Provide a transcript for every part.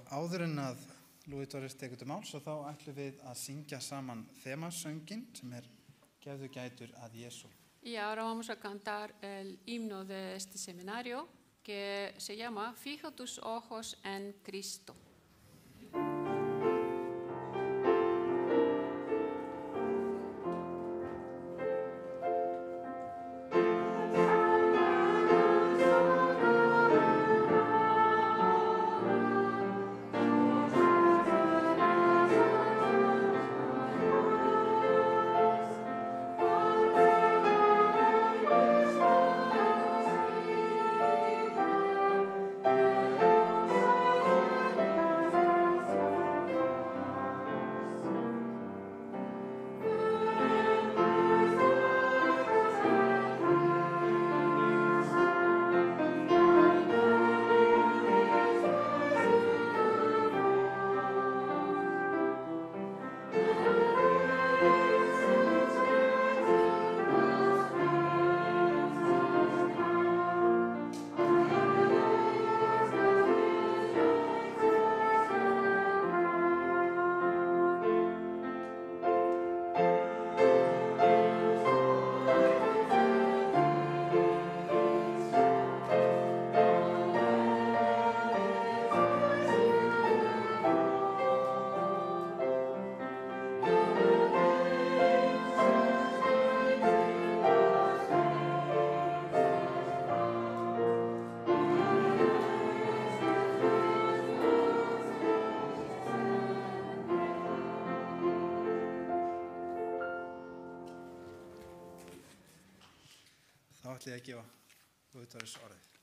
Og áður en að Louis Torres tekur til máls og þá ætlum við að syngja saman þemasöngin sem Gefðu gætur að Jesú. Y ahora vamos a cantar el himno de este seminario que se llama Fija tus ojos en Cristo.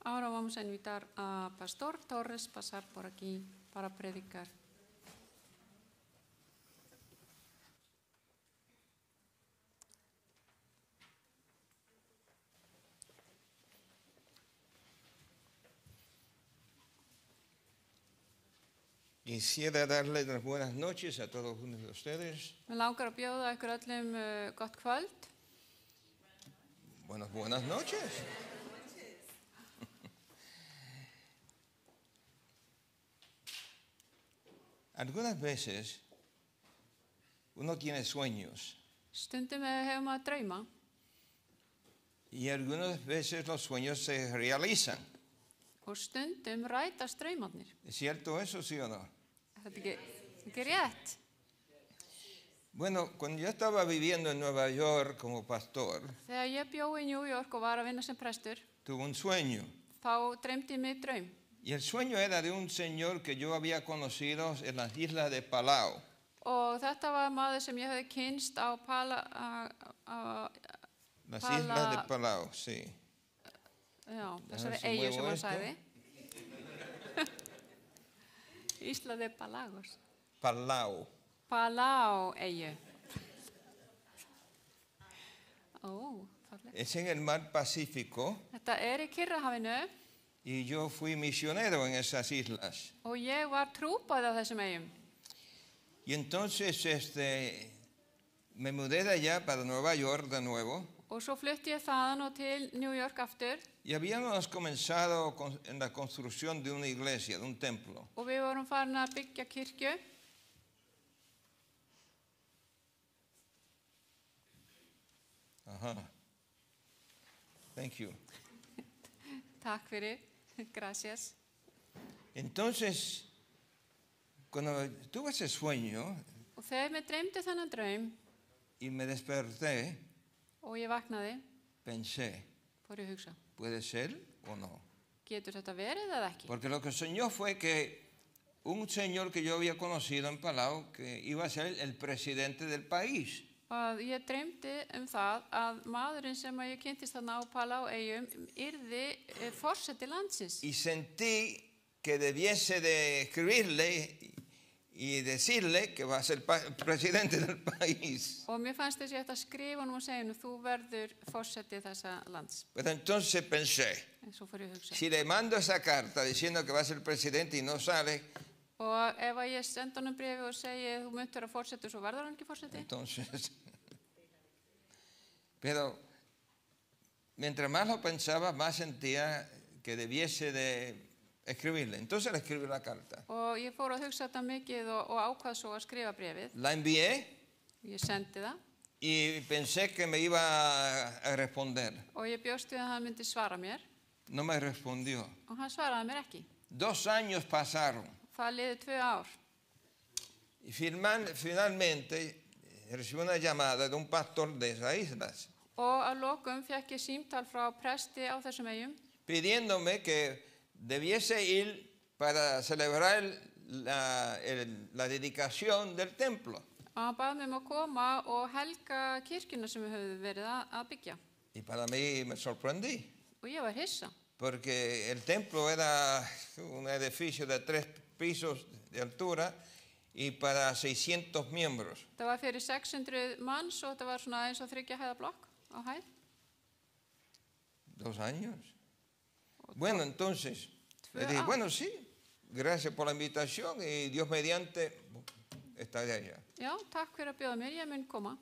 Ahora vamos a invitar a Pastor Torres a pasar por aquí para predicar. Quisiera darles las buenas noches a todos ustedes. Me langar að bjóða ykkur öllum gott kvöld. Buenas noches. Algunas veces uno tiene sueños. Stundum hefur maður drauma. Y algunas veces los sueños se realizan. Og stundum rætast draumarnir. ¿Es cierto eso, sí o no? Þetta ekki rétt? Bueno, cuando yo estaba viviendo en Nueva York como pastor, þegar ég bjó í New York og var að vinna sem prestur, tuve un sueño. þá dreymdi ég mig draum. Y el sueño era de un señor que yo había conocido en las islas de Palau. Og þetta var maður sem ég hefði kynst á Las islas de Palau, sí. Já, þessari eyju sem hann sagði. Isla de Palagos. Palau. Palau eyju. Es en el mar Pacífico. Þetta í Kyrrahafinu. Y yo fui misionero en esas islas. Og ég var trúboði á þessum eyjum. Y entonces me mudé de allá para Nueva York de nuevo. Og svo flutti ég þaðan og til New York aftur. Y habíamos comenzado en la construcción de una iglesia, de un templo. Og við vorum farin að byggja kirkju. Ajá. Thank you. Takk fyrir. Gracias. Entonces, cuando tuve ese sueño, og þegar mér dreymdi þennan draum, y me desperté, og ég vaknaði, pensé, fór ég að hugsa, ¿puede ser o no? Getur þetta verið eða ekki? Porque lo que soñó fue que un señor que yo había conocido en Palau, que iba a ser el presidente del país. Og ég dreymdi það að maðurinn sem ég kynntist þarna á Palau-eyjum yrði forseti landsins. Y sentí que debiese de escribirle y decirle que va a ser presidente del país. Og mér fannst þess að ég ætti að skrifa honum og segja hennu, þú verður forseti þessa lands. Pero entonces pensé, Svo fór ég að hugsa. si le mando esa carta diciendo que va a ser presidente y no sale, og ef ég senda honum bréfi og segi þú munt vera forseti, svo verður hann ekki forseti. Entonces, pero mientras más lo pensaba, más sentía que debiese de escribirle. Entonces le escribí la carta. Og ég fór að hugsa þetta mikið og ákvað svo að skrifa bréfið. La envié Ég sendi það y pensé que me iba a responder. og ég bjóst við að hann myndi svara mér No me respondió. og hann svaraði mér ekki. 2 años pasaron Það liði 2 ár y finalmente recibí una llamada de un pastor de esas islas og að lokum fekk ég símtal frá presti á þessum eyjum pidiéndome que debiese ir para celebrar la dedicación del templo. og hann baði mig um að koma og helga kirkjuna sem við höfum verið að byggja. Y para mí me sorprendí, Og ég var hissa, porque el templo era un edificio de 3 pisos de altura y para 600 miembros. það var fyrir 600 manns og þetta var svona eins og 3 hæða blokk á hæð. 2 años. Bueno, entonces, le dije, Ah. bueno, sí, gracias por la invitación y Dios mediante estaré allá. Já, takk fyrir að bjóða mér, ég mun koma.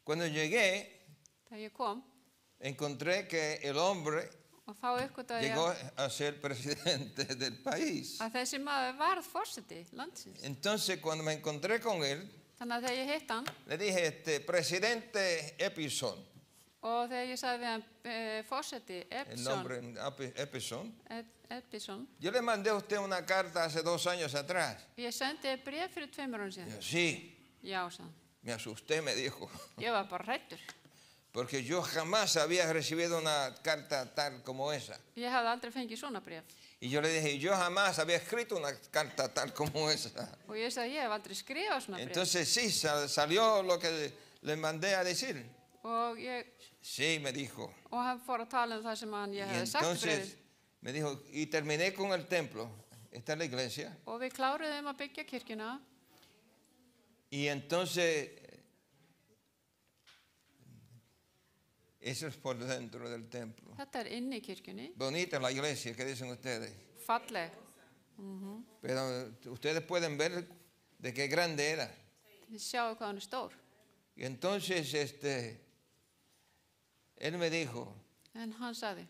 Cuando llegué, Þegar ég kom encontré que el hombre og þá uppgötaði llegó ég a ser presidente del país. að þessi maður varð forseti landsins. Entonces, cuando me encontré con él, Þannig að þegar ég hitt hann le dije, presidente Epison, og þegar ég sagði við hann forseti el nombre Epison, Epison, yo le mandé a usted una carta hace 2 años atrás. ég sendi bréf fyrir 2 árum síðan. Yo, sí, Já, sagði hann. me asusté, me dijo, Ég var bara hræddur. porque yo jamás había recibido una carta tal como esa. Ég hafði aldrei fengið svona bréf. Y yo le dije, yo jamás había escrito una carta tal como esa. Og ég sagði, ég hef aldrei skrifað svona bréf. Entonces sí, salió lo que le mandé a decir. Og Sí, me dijo. hann fór að tala það sem ég Y hefði sagt í entonces bréfið. me dijo, y terminé con el templo. Esta es la iglesia. Og við kláruðum að byggja kirkjuna Y entonces, eso es por dentro del templo. Þetta inni í kirkjunni, Bonita la iglesia, ¿qué dicen ustedes? falleg. Pero ustedes pueden ver de qué grande era. Þið sjáu hvað hann stór. Y entonces, él me dijo, En hann sagði,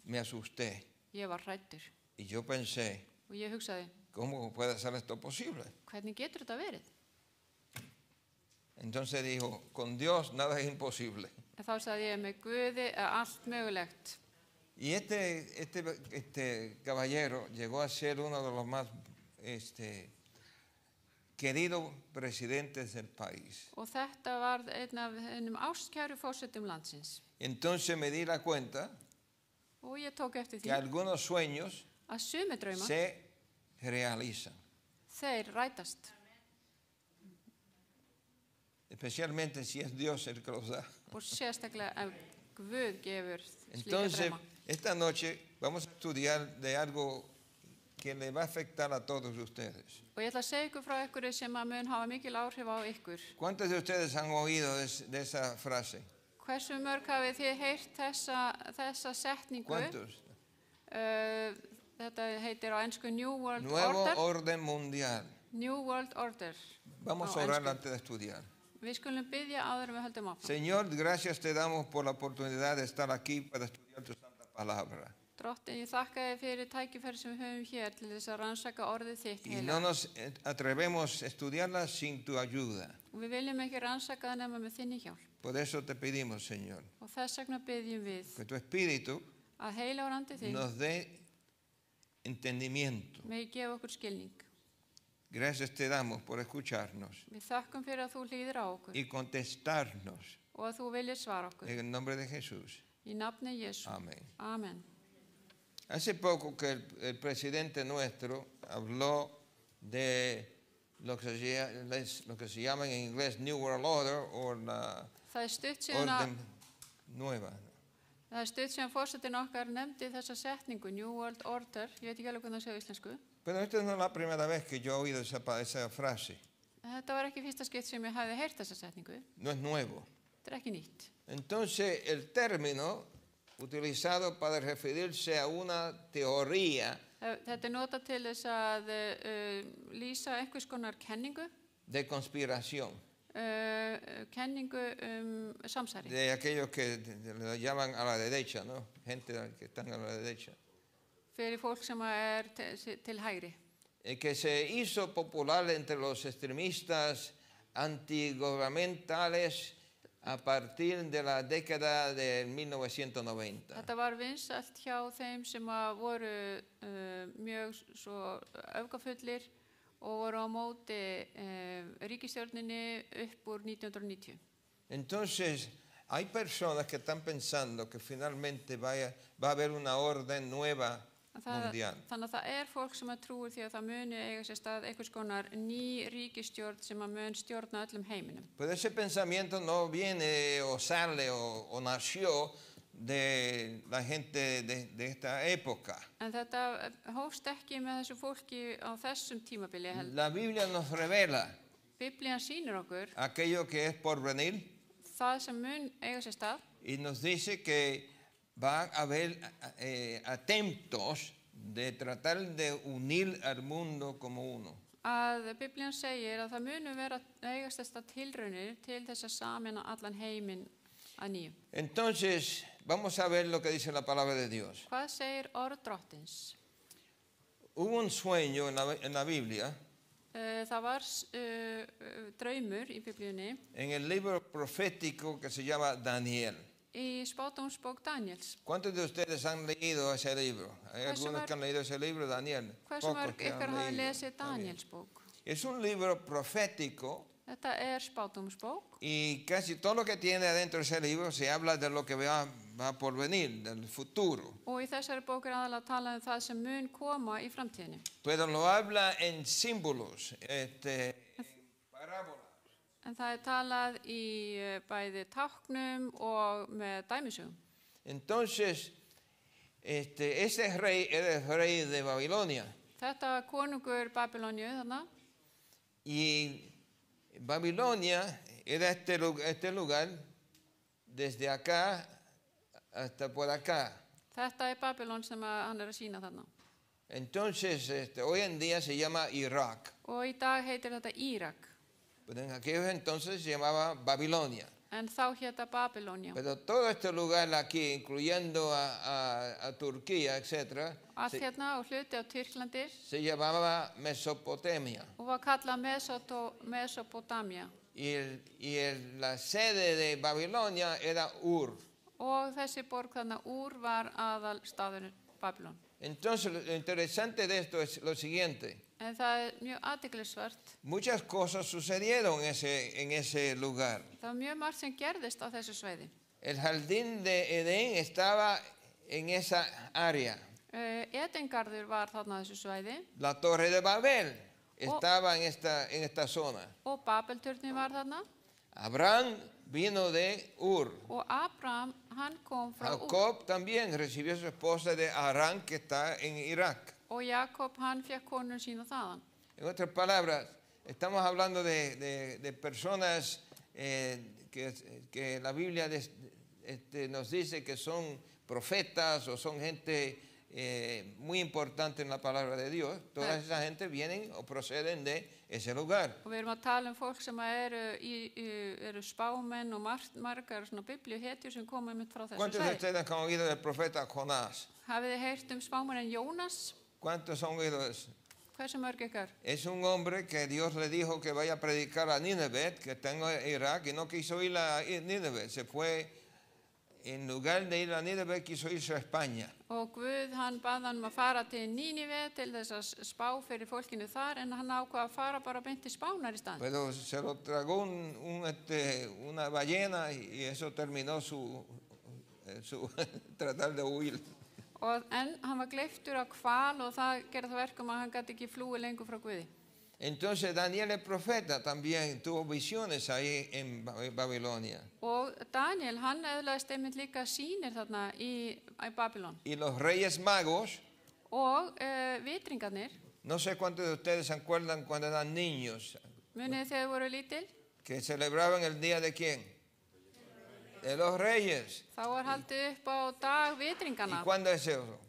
me asusté. ég var hræddur. Y yo pensé, Og ég hugsaði, ¿cómo puede ser esto posible? hvernig getur þetta verið? Entonces dijo, con Dios nada es imposible. En þá sagði ég, með Guði er allt mögulegt. Y este caballero llegó a ser uno de los más queridos presidentes del país. Og þetta var einn af hennum ástkæru fórsetum landsins. Entonces me di la cuenta Og ég tók eftir que því algunos sueños að sumi drauma, se realizan, þeir rætast. especialmente si es Dios el que los da. Og sérstaklega ef Guð gefur slíka Entonces, drauma. esta noche vamos a estudiar de algo que le va a afectar a todos ustedes. Og ég ætla að segja ykkur frá ykkur sem að mun hafa mikil áhrif á ykkur. ¿Cuántos de ustedes han oído de esa frase? Hversu mörg hafið þið heyrt þessa setningu? ¿Cuántos? Þetta heitir á ensku New World Nuevo Order. orden mundial. New World Order. Vamos á a orar ensku. antes de estudiar. Við skulum biðja áður en við höldum áfram. Señor, gracias te damos por la oportunidad de estar aquí para estudiar tu santa palabra. Drottin, ég þakka þér fyrir tækifæri sem við höfum hér til þess að rannsaka orðið þitt Y no heila. nos atrevemos a estudiarla sin tu ayuda. Og við viljum ekki rannsaka það nema með þinni hjálp. Por eso te pedimos, Señor, Og þess vegna biðjum við que tu espíritu að heila á randi þín nos dé entendimiento. megi gefa okkur skilning. Gracias te damos por escucharnos Við þakkum fyrir að þú hlýðir á okkur y contestarnos. og að þú viljir svara okkur. En el nombre de Jesús. Í nafni Jésu. Amén. Amen. Hace poco que el presidente nuestro habló de lo que se llama en inglés New World Order o la Það er stutt síðan að orden nueva. Það er stutt sem fórsetin okkar nefndi þessa setningu, New World Order, ég veit ekki alveg hvernig það segja á íslensku. Pero esta no es la primera vez que yo he oído esa frase. Þetta var ekki fyrsta skipt sem ég hefði heyrt þessa setningu, No es nuevo. þetta er ekki nýtt. Entonces, el término utilizado para referirse a una teoría Þetta er nota til þess að lýsa einhvers konar kenningu, de conspiración, kenningu samsæri. de aquellos que le llaman a la derecha, ¿no? Gente que están a la derecha. fyrir fólk sem er til hægri. Que se hizo popular entre los extremistas antigubernamentales a partir de la década de 1990. Þetta var vinsælt hjá þeim sem að voru mjög svo öfgafullir og voru á móti ríkisstjórninni upp úr 1990. Entonces, hay personas que están pensando que finalmente va a haber una orden nueva mundial. Þannig að það fólk sem að trúir því að það muni eiga sér stað einhvers konar ný ríkisstjórn sem að mun stjórna öllum heiminum. Pero ese pensamiento no viene o sale o nació de la gente de esta época. En þetta hófst ekki með þessu fólki á þessum tímabili heldur. La Biblia nos revela Biblían sýnir okkur aquello que es por venir það sem mun eiga sér stað y nos dice que va a haber atentos de tratar de unir al mundo como uno. Að Biblían segir að það munu vera eigast þessa tilraunir til þess að sameina allan heiminn að nýju. Entonces, vamos a ver lo que dice la palabra de Dios. Hvað segir orð Drottins? Hubo un sueño en la Biblia, Það var draumur í Biblíunni en el libro profético que se llama Daniel. í spádómsbók Daniels. ¿Cuántos de ustedes han leído ese libro? Hay algunos que han leído ese libro, Daniel. Hversu Pocos mörg que han ykkar hafa leído. lesið Danielsbók? Es un libro profético Þetta spádómsbók y casi todo lo que tiene adentro de ese libro se habla de lo que va por venir, del futuro. og í þessari bók aðalega að tala það sem mun koma í framtíðinni. Pero lo habla en símbolos, parábolas. En það talað í bæði táknum og með dæmisögum. Entonces, ese rey era el rey de Babilonia. Þetta var konungur Babilóníu þarna. Y Babilonia era este lugar desde acá hasta por acá. Þetta Babilón sem hann að sýna þarna. Entonces, hoy en día se llama Irak, Og í dag heitir þetta Írak, pero en aquellos entonces se llamaba Babilonia. en þá hétta Babilónia. Pero todo este lugar aquí, incluyendo a Turquía, etc., Allt hérna og hluti á Tyrklandi se llamaba Mesopotamia. og var kallað Mesopotamia. La sede de Babilonia era Ur. Og þessi borg þarna Úr var aðal staðurinn Babilón. Entonces, lo interesante de esto es lo siguiente. En það mjög athyglisvert. Muchas cosas sucedieron en ese lugar. Það var mjög margt sem gerðist á þessu sveiði. El jardín de Edén estaba en esa área. Edengarður var þarna á þessu sveiði La torre de Babel estaba en esta zona. og Babelturnin var þarna Abraham vino de Ur. og Abraham, hann kom frá Úr. Jacob también recibió a su esposa de Harán, que está en Irak. Og Jakob, hann fekk konur sína þaðan. En otras palabras, estamos hablando de personas que la Biblia nos dice que son profetas o son gente muy importante en la palabra de Dios. Toda esa gente vienen o proceden de ese lugar. Og við erum að tala fólk sem eru spámenn og margar svona biblíuhetjur sem koma einmitt frá þessu ¿Cuántos de sveiði. ustedes han oído del profeta Jonás? Hafið þið heyrt spámanninn Jónas? ¿Cuántos han oído eso? Hversu mörg ykkar? Es un hombre que Dios le dijo que vaya a predicar a Nínive, que está en Irak, y no quiso ir a Nínive. Se fue, en lugar de ir a Nínive, quiso irse a España. Og Guð, hann bað hann að fara til Nínive til þess að spá fyrir fólkinu þar, en hann ákvað að fara bara beint til Spánar í staðinn. Pero se lo tragó una ballena y eso terminó su tratar de huir. En hann var gleyptur af hval og það gerði það verkum að hann gæti ekki flúið lengur frá Guði. Entonces Daniel el profeta también tuvo visiones ahí en Babilonia. Og Daniel, hann eðlaðist einmitt líka sýnir þarna í Babilón. Y los reyes magos, Og vitringarnir, no sé cuántos de ustedes se acuerdan cuando eran niños, munið þegar voru lítil, que celebraban el día de quién? De los reyes. þá var haldið upp á dag ¿Y vitringarna. cuándo es eso?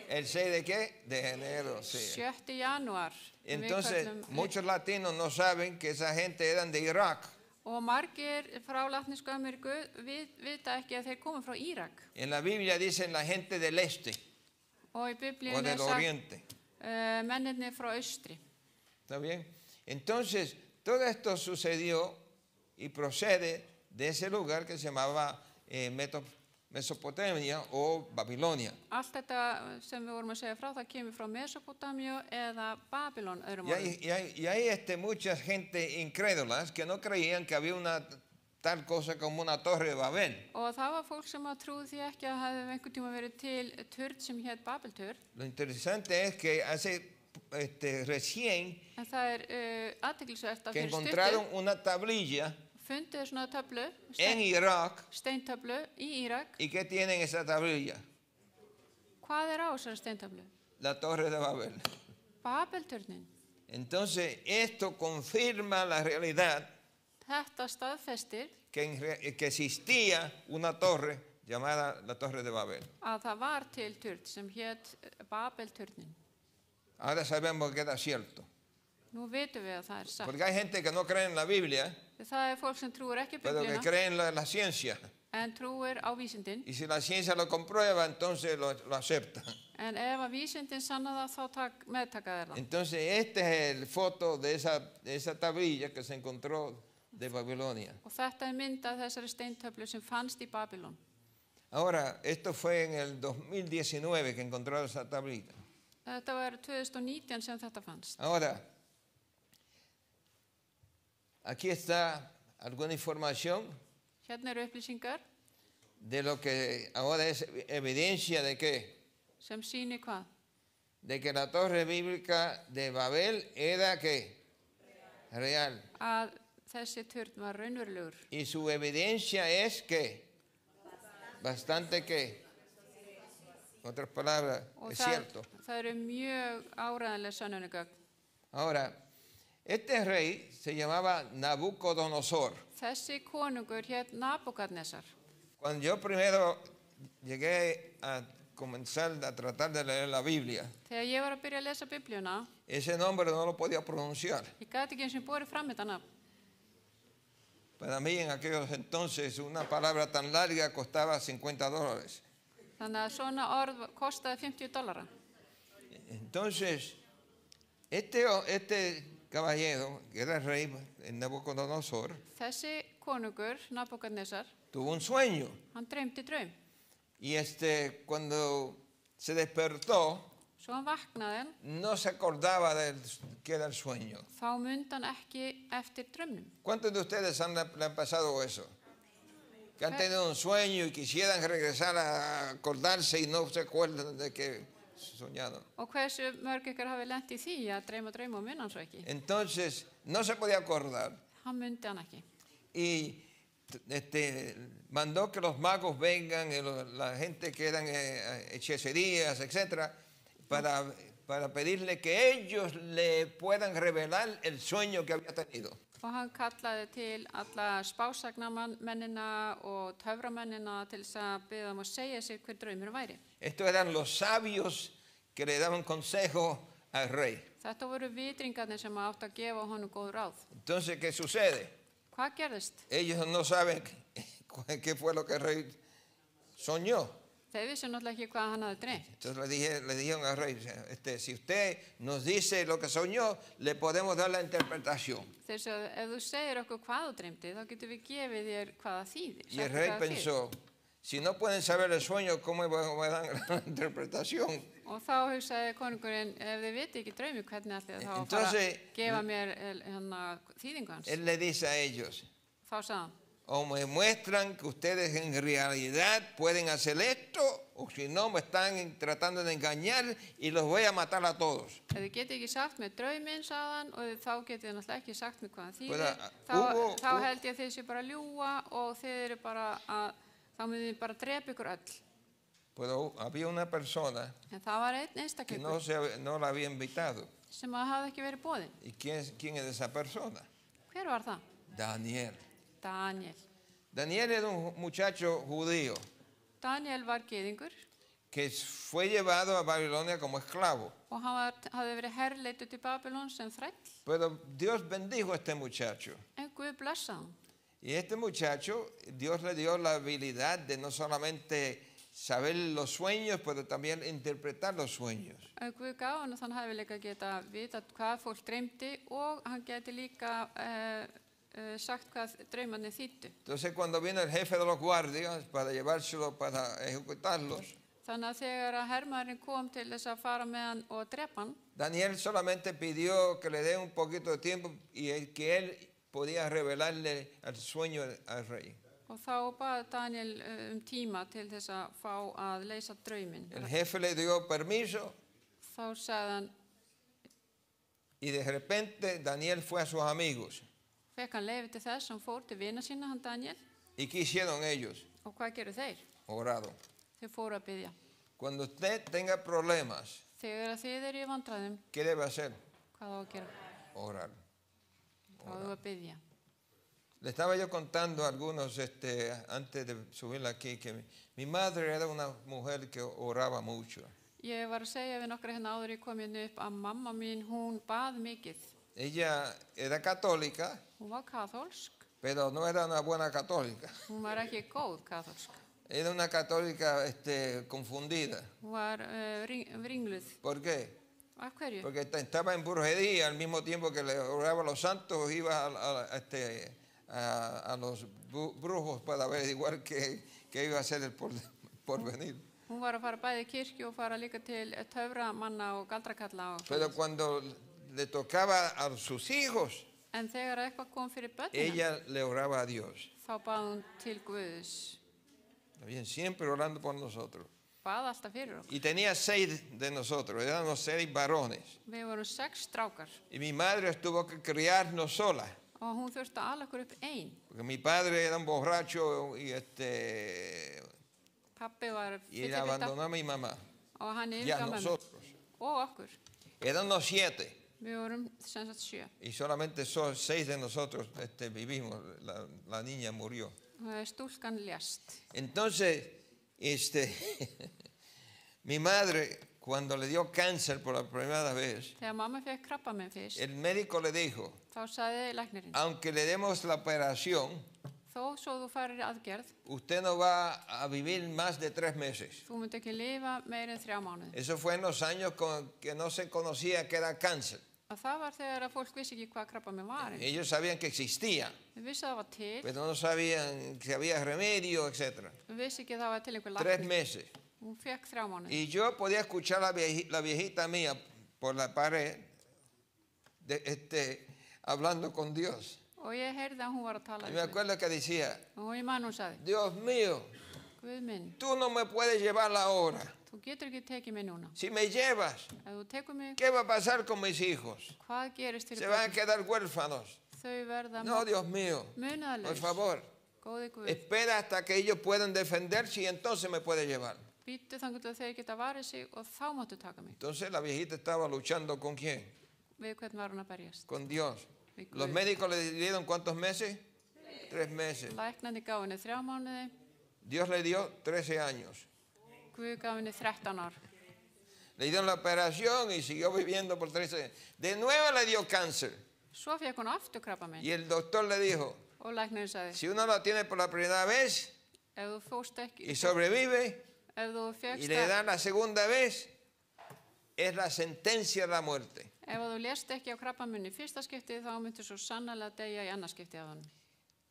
¿El 6 de qué? De enero, sí. 7. janúar. Entonces, muchos latinos no saben que esa gente eran de Irak. Og margir frá latnesku Ameríku vita ekki að þeir komu frá Írak. En la Biblia dicen la gente del este. Og í o Biblíunni del sagt oriente. mennirnir frá austri. ¿Está bien? Entonces, todo esto sucedió y procede de ese lugar que se llamaba Mesopotamia o Babilonia. Allt þetta sem við vorum að segja frá, það kemur frá Mesopotamíu eða Babylon öðrum Y orðum. hay mucha gente incrédula que no creían que había una tal cosa como una torre de Babel. Og það var fólk sem að trúi því ekki að það hefði einhvern tíma verið til turn sem hétt Babelturn. Lo interesante es que hace recién En það athyglisvert að que fyrir encontraron stuttu una tablilla fundið svona töflu, en Irak. steintöflu í Írak. ¿Y qué tienen esa tablilla? Hvað á þessari steintöflu? La torre de Babel. Babelturnin. Entonces, esto confirma la realidad Þetta staðfestir que existía una torre llamada la Torre de Babel. að það var til turn sem hétt Babelturnin. Ahora sabemos que era cierto. Nú vitum við að það satt. Porque hay gente que no cree en la Biblia, Það fólk sem trúir ekki pero que Biblíuna cree en la ciencia. en trúir á vísindin. Y si la ciencia lo comprueba, entonces lo aceptan. En ef að vísindin sanna það, þá meðtaka þeir það. Entonces, esta es el foto de esa tablilla que se encontró de Babilonia. Og þetta mynd af þessari steintöflu sem fannst í Babylon. Ahora, esto fue en el 2019 que encontraron esa tablilla. Þetta var 2019 sem þetta fannst. Ahora, aquí está alguna información Hérna eru upplýsingar de lo que ahora es evidencia de sem sýni hvað? de que la torre bíblica de Babel era ¿qué? Real. Að þessi turn var raunverulegur. Y su evidencia es que bastante que, en otras palabras, Og es cierto. það eru mjög áræðanlega sönnunargögn. Ahora, este rey se llamaba Nabucodonosor. Þessi konungur hétt Nabúkadnesar. Cuando yo primero llegué a comenzar a tratar de leer la Biblia, Þegar ég var að byrja að lesa Biblíuna, ese nombre no lo podía pronunciar. ég gæti ekki eins og borið fram þetta nafn. Para mí en aquellos entonces una palabra tan larga costaba $50. Þannig að svona orð kostaði $50. Entonces, este caballero, que era el rey Nabucodonosor, Þessi konungur, Nabúkadnesar, tuvo un sueño. hann dreymdi draum. Y cuando se despertó, Svo hann vaknaði, no se acordaba de qué era el sueño. þá mundi hann ekki eftir draumnum. ¿Cuántos de ustedes le han pasado eso? Que han tenido un sueño y quisieran regresar a acordarse y no se acuerdan de que soñaron. Og hversu mörg ykkar hafi lent í því að dreyma draum og munna hann svo ekki? Entonces, no se podía acordar. Hann mundi hann ekki. Y mandó que los magos vengan, la gente que eran hechicerías, etcétera, para pedirle que ellos le puedan revelar el sueño que había tenido. Og hann kallaði til alla spásagnamennina og töframennina til þess að biðja um að segja sér hver draumur væri. Estos eran los sabios que le daban consejo al rey. Þetta voru vitringarnir sem áttu að gefa honum góð ráð. Entonces, ¿qué sucede? Hvað gerðist? Ellos no saben qué fue lo que el rey soñó. Þeir vissu náttúrulega ekki hvað hann hafði dreymt. Entonces le dijeron al rey, si usted nos dice lo que soñó, le podemos dar la interpretación. Þeir sagði, ef þú segir okkur hvað þú dreymdi, þá getum við gefið þér hvað það þýðir. Y el rey pensó, si no pueden saber el sueño, ¿cómo me dan la interpretación? Og þá hugsaði konungurinn, ef þið viti ekki draumi, hvernig ætli þá að fara að gefa mér þýðingu hans. Él le dice a ellos, Þá sagði hann, o me muestran que ustedes en realidad pueden hacer esto, o si no me están tratando de engañar y los voy a matar a todos. ef þið geti ekki sagt mér drauminn, sagði hann, og þá getið þið náttúrulega ekki sagt mér hvað hann Pues, þýðir, þá held ég að þið séu bara að ljúga og þið eru bara að, þá munið þið bara drepa ykkur öll. Pero había una persona En það var einn que einstaklingur no la había invitado. sem að hafði ekki verið boðinn. ¿Y quién es esa persona? Hver var það? Daniel. Daniel. Daniel era un muchacho judío Daniel var gyðingur que fue llevado a Babilonia como esclavo. og hann hafði verið herleiddur til Babylon sem þræll. Pero Dios bendijo a este muchacho. En Guð blessaði hann. Y este muchacho, Dios le dio la habilidad de no solamente saber los sueños, pero también interpretar los sueños. Guð gaf hann þann hæfileika að geta vita hvað fólk dreymdi og hann geti líka sagt hvað draumarnir þýddu. Entonces cuando vino el jefe de los guardias para llevárselo para ejecutarlos, Þannig að þegar að hermaðurinn kom til þess að fara með hann og drepa hann, Daniel solamente pidió que le dé un poquito de tiempo y que él podía revelarle el sueño al rey. og þá bað Daniel tíma til þess að fá að leysa drauminn. El jefe le dio permiso Þá sagði hann, y de repente Daniel fue a sus amigos. fekk hann leyfi til þess, hann fór til vina sína, hann Daniel, ¿Y qué hicieron ellos? og hvað gerðu þeir? Oraron. Þeir fóru að biðja. Cuando usted tenga problemas, Þegar að þið eru í vandræðum, ¿qué debe hacer? hvað á að gera? Orar. Þá á að biðja. Le estaba yo contando a algunos antes de subirla aquí que mi madre era una mujer que oraba mucho. Ég var að segja við nokkra hérna áður ég kom hérna upp að mamma mín, hún bað mikið. Ella era católica, Hún var kaþólsk, pero no era una buena católica. hún var ekki góð kaþólsk. Era una católica confundida. Hún var ringluð. ¿Por qué? Af hverju? Porque estaba en brujería al mismo tiempo que le oraba a los santos, iba a los brujos para averiguar qué iba a ser el porvenir. Hún var að fara bæði í kirkju og fara líka til töframanna og galdrakalla. Pero cuando le tocaba a sus hijos, En þegar eitthvað kom fyrir börnina, ella le oraba a Dios. þá bað hún til Guðs. Bien, siempre orando por nosotros. Bað alltaf fyrir okkur. Y tenía 6 de nosotros, éramos 6 varones. Við vorum 6 strákar Y mi madre tuvo que criarnos sola, og hún þurfti að ala okkur upp ein. porque mi padre era un borracho y Pappi var y le fyllibita abandonó a mi mamá og hann y a yfirgaf mömmu nosotros. og okkur. Éramos 7 Við vorum sem sagt 7. y solamente 6 de nosotros vivimos. La niña murió. Stúlkan lést. Entonces, mi madre, cuando le dio cáncer por la primera vez, Þegar mamma fekk krabbamein fyrst, el médico le dijo, þá sagði læknirinn, aunque le demos la operación, þó svo þú farir í aðgerð, usted no va a vivir más de 3 meses. þú munt ekki lifa meir en 3 mánuði. Eso fue en los años que no se conocía que era cáncer. Og það var þegar að fólk vissi ekki hvað krabbamein var. Ellos sabían que existía, Við vissi að það var til, pero no sabían que había remedio, etc. við vissi ekki að það var til einhver 3 læknir. meses. Hún fekk 3 mánuði. Y yo podía escuchar la viejita mía por la pared hablando con Dios. Og ég heyrði að hún var að tala Y me við mig. acuerdo que decía, Og ég man hún sagði, Dios mío, Guð minn, tú no me puedes llevar ahora. þú getur ekki tekið mig núna. Si me llevas, Ef þú tekur mig, ¿qué va a pasar con mis hijos? hvað gerist Se fyrir van a börn? quedar huérfanos. Þau verða No, Dios mío, por munaðlaus. favor, Góði Guð, espera hasta que ellos puedan defenderse y entonces me puede llevar. býttu þangur til að þeir geta varið sig og þá máttu taka mig. Entonces la viejita estaba luchando con quién? Við hvern var hún að berjast? Con Dios. Við Los Guð. médicos le dieron ¿cuántos meses? 3 meses. Læknandi gaf henni 3 mánuði, Dios le dio 13 años. Guð gaf henni 13 ár. Le dieron la operación y siguió viviendo por 13 años. De nuevo le dio cáncer. Svo fekk hún aftur krabbamein Y el doctor le dijo, og læknirinn sagði, si uno lo tiene por la primera vez ef þú fórst ekki, y sobrevive ef þú y fékkst le dan la segunda vez, es la sentencia de la muerte. ef þú lést ekki á krabbamein í fyrsta skiptið, þá myndir svo sannlega deyja í annarskiptið af hann.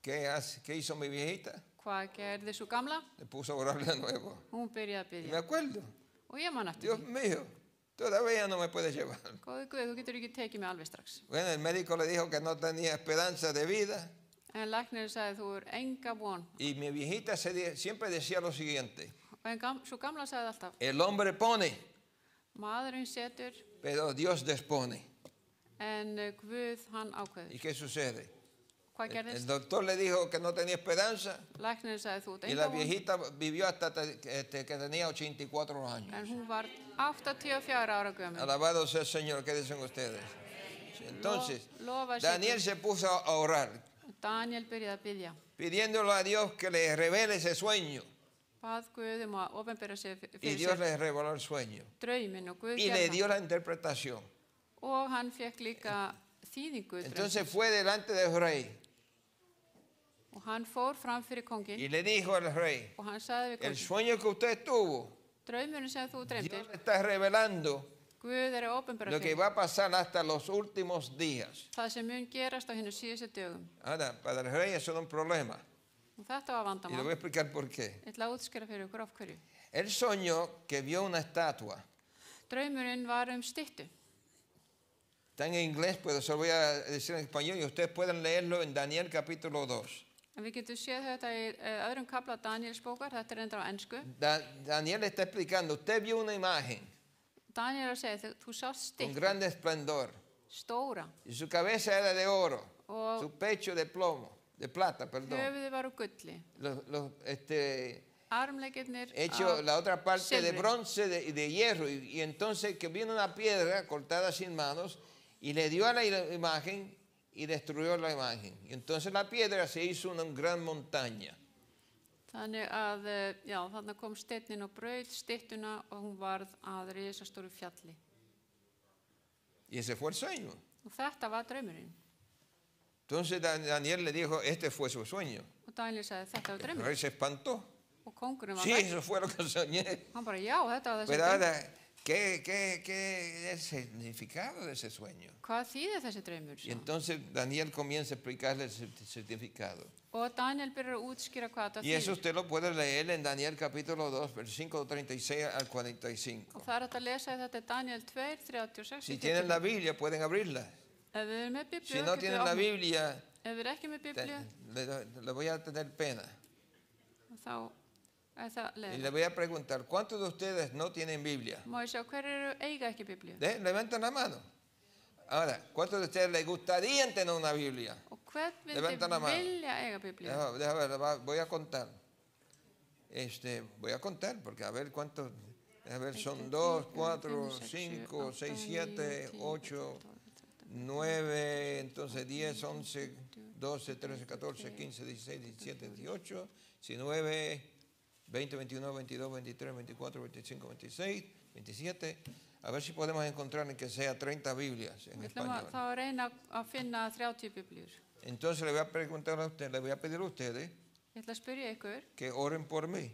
¿Qué hizo mi viejita? Hvað gerði svo gamla? Le puso a orar de nuevo. Hún byrjaði að Y me byggja. acuerdo, Og ég man eftir Dios því. mío, todavía no me puedes llevar. Góði Guð, þú getur ekki tekið mig alveg strax. Bueno, el médico le dijo que no tenía esperanza de vida. En læknirinn sagði, þú er enga von. Y mi viejita siempre decía lo siguiente, Og svo gamla sagði alltaf, el hombre pone, maðurinn setur pero Dios dispone. en Guð hann ákveður. ¿Y qué sucede? Hvað El gerðist? doctor le dijo que no tenía esperanza Læknirinn sagði, þú ert y la enga von. viejita vivió hasta que tenía 84 años. En hún var 84 ára gömul. Alabado sea el Señor, ¿qué dicen ustedes? Entonces, Lofa sé Daniel Guð. se puso a orar, Daniel byrjaði að byggja. pidiéndole a Dios que le revele ese sueño. Bað Guð að opinbera sér Y fyrir Dios sér le reveló el sueño. drauminn og Guð Y le gerði dio það. la interpretación. Og hann fekk líka þýðingu draumsins. Entonces fue delante del rey Og hann fór fram fyrir kónginn y le dijo al rey, og hann sagði við el kónginn, sueño que usted tuvo, draumurinn sem þú Dios dreymdir, le está revelando Guð er að ópenbera lo que fyrir va a pasar hasta los últimos días. það sem mun gerast á hinum síðustu dögum. Ahora, para el rey eso no es un problema. Og þetta var Y le voy a vandamál. explicar por qué. Ég ætla að útskýra fyrir ykkur af hverju. Él soñó que vio una estatua. Draumurinn var styttu. Está en inglés, pero se lo voy a decir en español y ustedes pueden leerlo en Daniel capítulo 2. En við getum séð þetta í öðrum kafla Daniels bókar, þetta er endur á ensku. Daniel está explicando, usted vio una imagen Daniel er að segja, þú sást con styttu, gran esplendor stóra, y su cabeza era de oro, og su pecho de plomo, de plata, perdón. höfuðið var úr gulli. Armleggirnir Hecho la otra parte de silfri. bronce y de hierro. Y entonces que vino una piedra cortada sin manos y le dio a la imagen y destruyó la imagen. Y entonces la piedra se hizo una gran montaña. Þannig að, já, þannig kom steinnin og braut styttuna og hún varð að risastóru fjalli. Y ese fue el sueño. Og þetta var draumurinn. Entonces Daniel le dijo, este fue su sueño. Og Daniel sagði, þetta var El draumurinn. rey se espantó. Og kóngurinn var Sí, vekk. eso fue lo que soñé. Hann bara, já, þetta var þessi Pero draumur. ahora, ¿qué es el significado de ese sueño? Hvað þýðir þessi draumur? Y entonces Daniel comienza a explicarle el significado. Og Daniel byrjar að útskýra hvað þetta Y eso þýðir. usted lo puede leer en Daniel capítulo 2, versículo 36 al 45. Og það er hægt að lesa þetta er Daniel 2, 36. Si tienen la Biblia, pueden abrirla. Ef við erum með Si biblíu, no tienen la Biblia, ef við erum ekki með biblíu, le voy a tener pena. þá er það Y le leðilegt. voy a preguntar, ¿cuántos de ustedes no tienen Biblia? Má ég sjá, hver eru eiga ekki biblíu? Levanten la mano. Ahora, ¿cuántos de ustedes les gustaría tener una Biblia? Og hvern Levanta la mano. vildi vilja eiga biblíu? Déjame ver, voy a contar. Voy a contar, porque a ver cuántos. A ver, son 2, 4, 5, 6, 7, 8, 9, entonces 10, 11, 12, 13, 14, 15, 16, 17, 18, 19, 20, 21, 22, 23, 24, 25, 26, 27. A ver si podemos encontrar en que sea 30 Biblias en Við ætlum að español. þá reyna að finna 30 biblíur. Entonces le voy a preguntar a usted, le voy a pedir a ustedes Ég ætla að spyrja ykkur que oren por mí,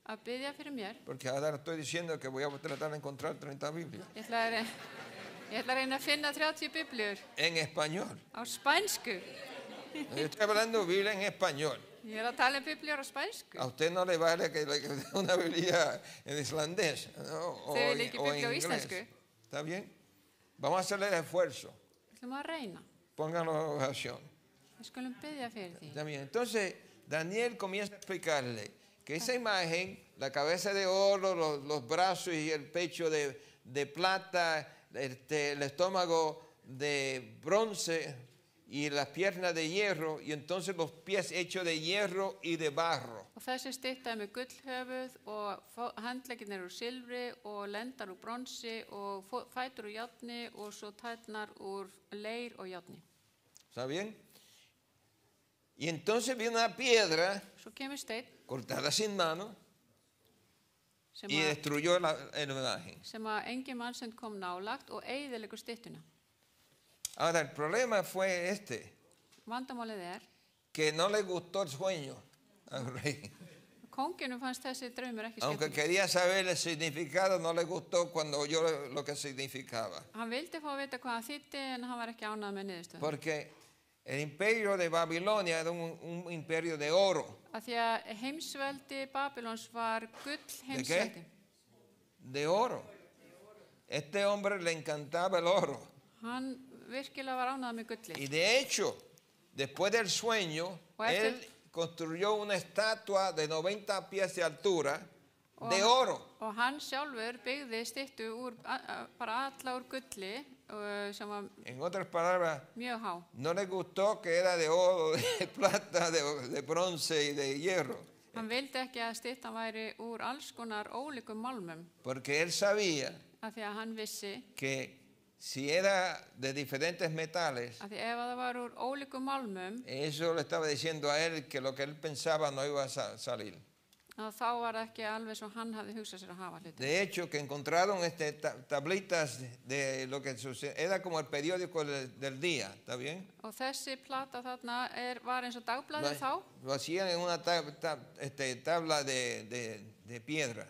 að biðja fyrir mér. porque ahora estoy diciendo que voy a tratar de encontrar 30 Biblias Ég ætla að reyna að finna 30 biblíur en español. á spænsku. Yo estoy hablando Biblia en español. Ég er að tala biblíur á spænsku. A usted no le vale que le dé una Biblia en islandés, ¿no? o Þau vil ekki en biblíu á inglés. íslensku. ¿Está bien? Vamos a hacerle el esfuerzo. Við ætlum að reyna. Pónganlo en oración. Við skulum biðja fyrir því. Está bien. Entonces, Daniel comienza a explicarle que esa imagen, la cabeza de oro, los brazos y el pecho de plata, el estómago de bronce y las piernas de hierro, y entonces los pies hechos de hierro y de barro. Og þessi stytta er með gullhöfuð og handleggirnir úr silfri og lendar úr bronsi og fætur úr járni og svo tærnar úr leir og járni. ¿Está bien? Y entonces viene una piedra Svo kemur steinn cortada sin mano sem y destruyó la imagen. að engin mannsend kom nálagt og eyðileggur styttuna. Ahora, el problema fue Vandamálið er, que no le gustó el sueño al rey. kónginum fannst þessi draumur ekki Aunque skemmtilegur. quería saber el significado, no le gustó cuando oyó lo que significaba. Hann vildi fá að vita hvað það þýddi en hann var ekki ánægður með niðurstöðuna. Porque el imperio de Babilonia era un imperio de oro, Af því að heimsveldi Babylons var gull heimsveldi. de oro. Este hombre le encantaba el oro. Hann virkilega var ánægður með gulli. Y de hecho, después del sueño, él construyó una estatua de 90 pies de altura de oro. Og hann sjálfur byggði styttu úr, bara alla úr gulli sem var En otras palabras, mjög há. no le gustó que era de oro, de plata, de bronce y de hierro. Hann vildi ekki að styttan væri úr alls konar ólíkum málmum Porque él sabía af því að hann vissi que si era de diferentes metales, af því ef það var úr ólíkum málmum eso le estaba diciendo a él que lo que él pensaba no iba a salir. að þá var það ekki alveg svo hann hafði hugsað sér að hafa hluti. De hecho, que encontraron tablitas de lo que sucede, era como el periódico del día, ¿está bien? Og þessi plata þarna var eins og dagblaðið þá. Lo hacían en una tabla de piedra.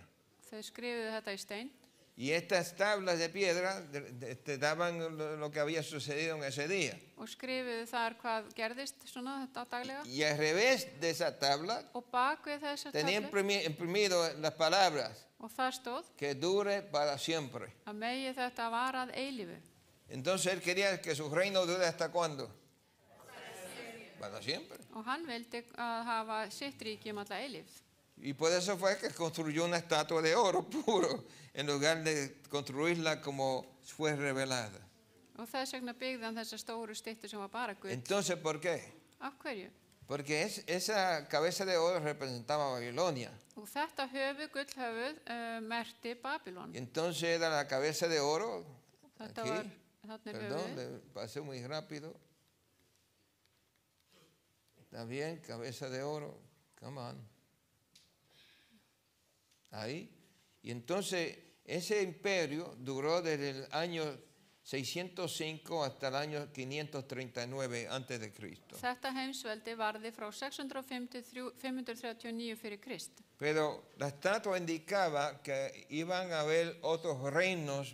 Þau skrifuðu þetta í stein. Y estas tablas de piedra te daban lo que había sucedido en ese día. Og skrifuðu þar hvað gerðist svona þetta daglega. Y al revés de esa tabla Og bak við þessa tenía töflu. imprimido las palabras Og þar stóð que dure para siempre. að megi þetta varað eilífu. Entonces él quería que su reino dure hasta cuándo? Para siempre. Og hann vildi að hafa sitt ríki alla eilífð. Y por eso fue que construyó una estatua de oro puro en lugar de construirla como fue revelada. Og þess vegna byggði hann þessa stóru styttu sem var bara gull. Entonces, ¿por qué? Af hverju? Porque esa cabeza de oro representaba a Babilonia. Og þetta gullhöfuð merkti Babylon. Y entonces era la cabeza de oro. Þetta Aquí. var þarna Perdón, höfuðið. le pasé muy rápido. Está bien, cabeza de oro. Come on. Ahí. Y entonces ese imperio duró desde el año 605 hasta el año 539 antes de Cristo. Þetta heimsveldi varði frá 605 til 539 fyrir Krist. Pero la estatua indicaba que iban a haber otros reinos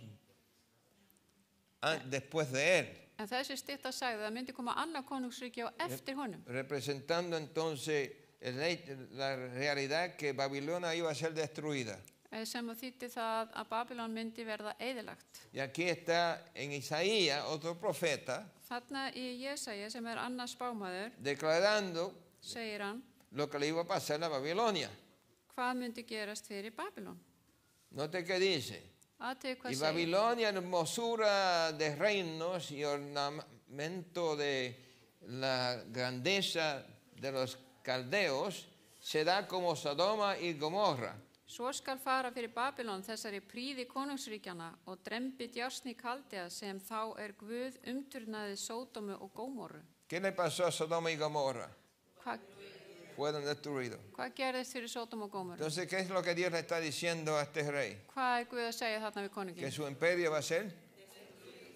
después de él. En þessi stytta sagði að það myndi koma annað konungsríki á eftir honum. Representando entonces la realidad que Babilonia iba a ser destruida. Sem að þýddi það að Babylon myndi verða eyðilagt. Y aquí está en Isaías otro profeta Þarna í Jesaja sem annar spámaður declarando segir hann lo que le iba a pasar a Babilonia. hvað myndi gerast fyrir Babylon. Note que dice, Athugið hvað y segir. Babilonia, hermosura de reinos y ornamento de la grandeza de los caldeos, será como Sodoma y Gomorra. Svo skal fara fyrir Babylon þessari príði konungsríkjana og drembi djásni Kaldea sem þá Guð umturnaði Sódómu og Gómorru. ¿Qué le pasó a Sodoma y Gomorra? Hvað Fueron destruidos. gerðist fyrir Sódómu og Gómorru? Entonces, ¿qué es lo que Dios le está diciendo a este rey? Hvað Guð að segja þarna við Que konungin? su imperio va a ser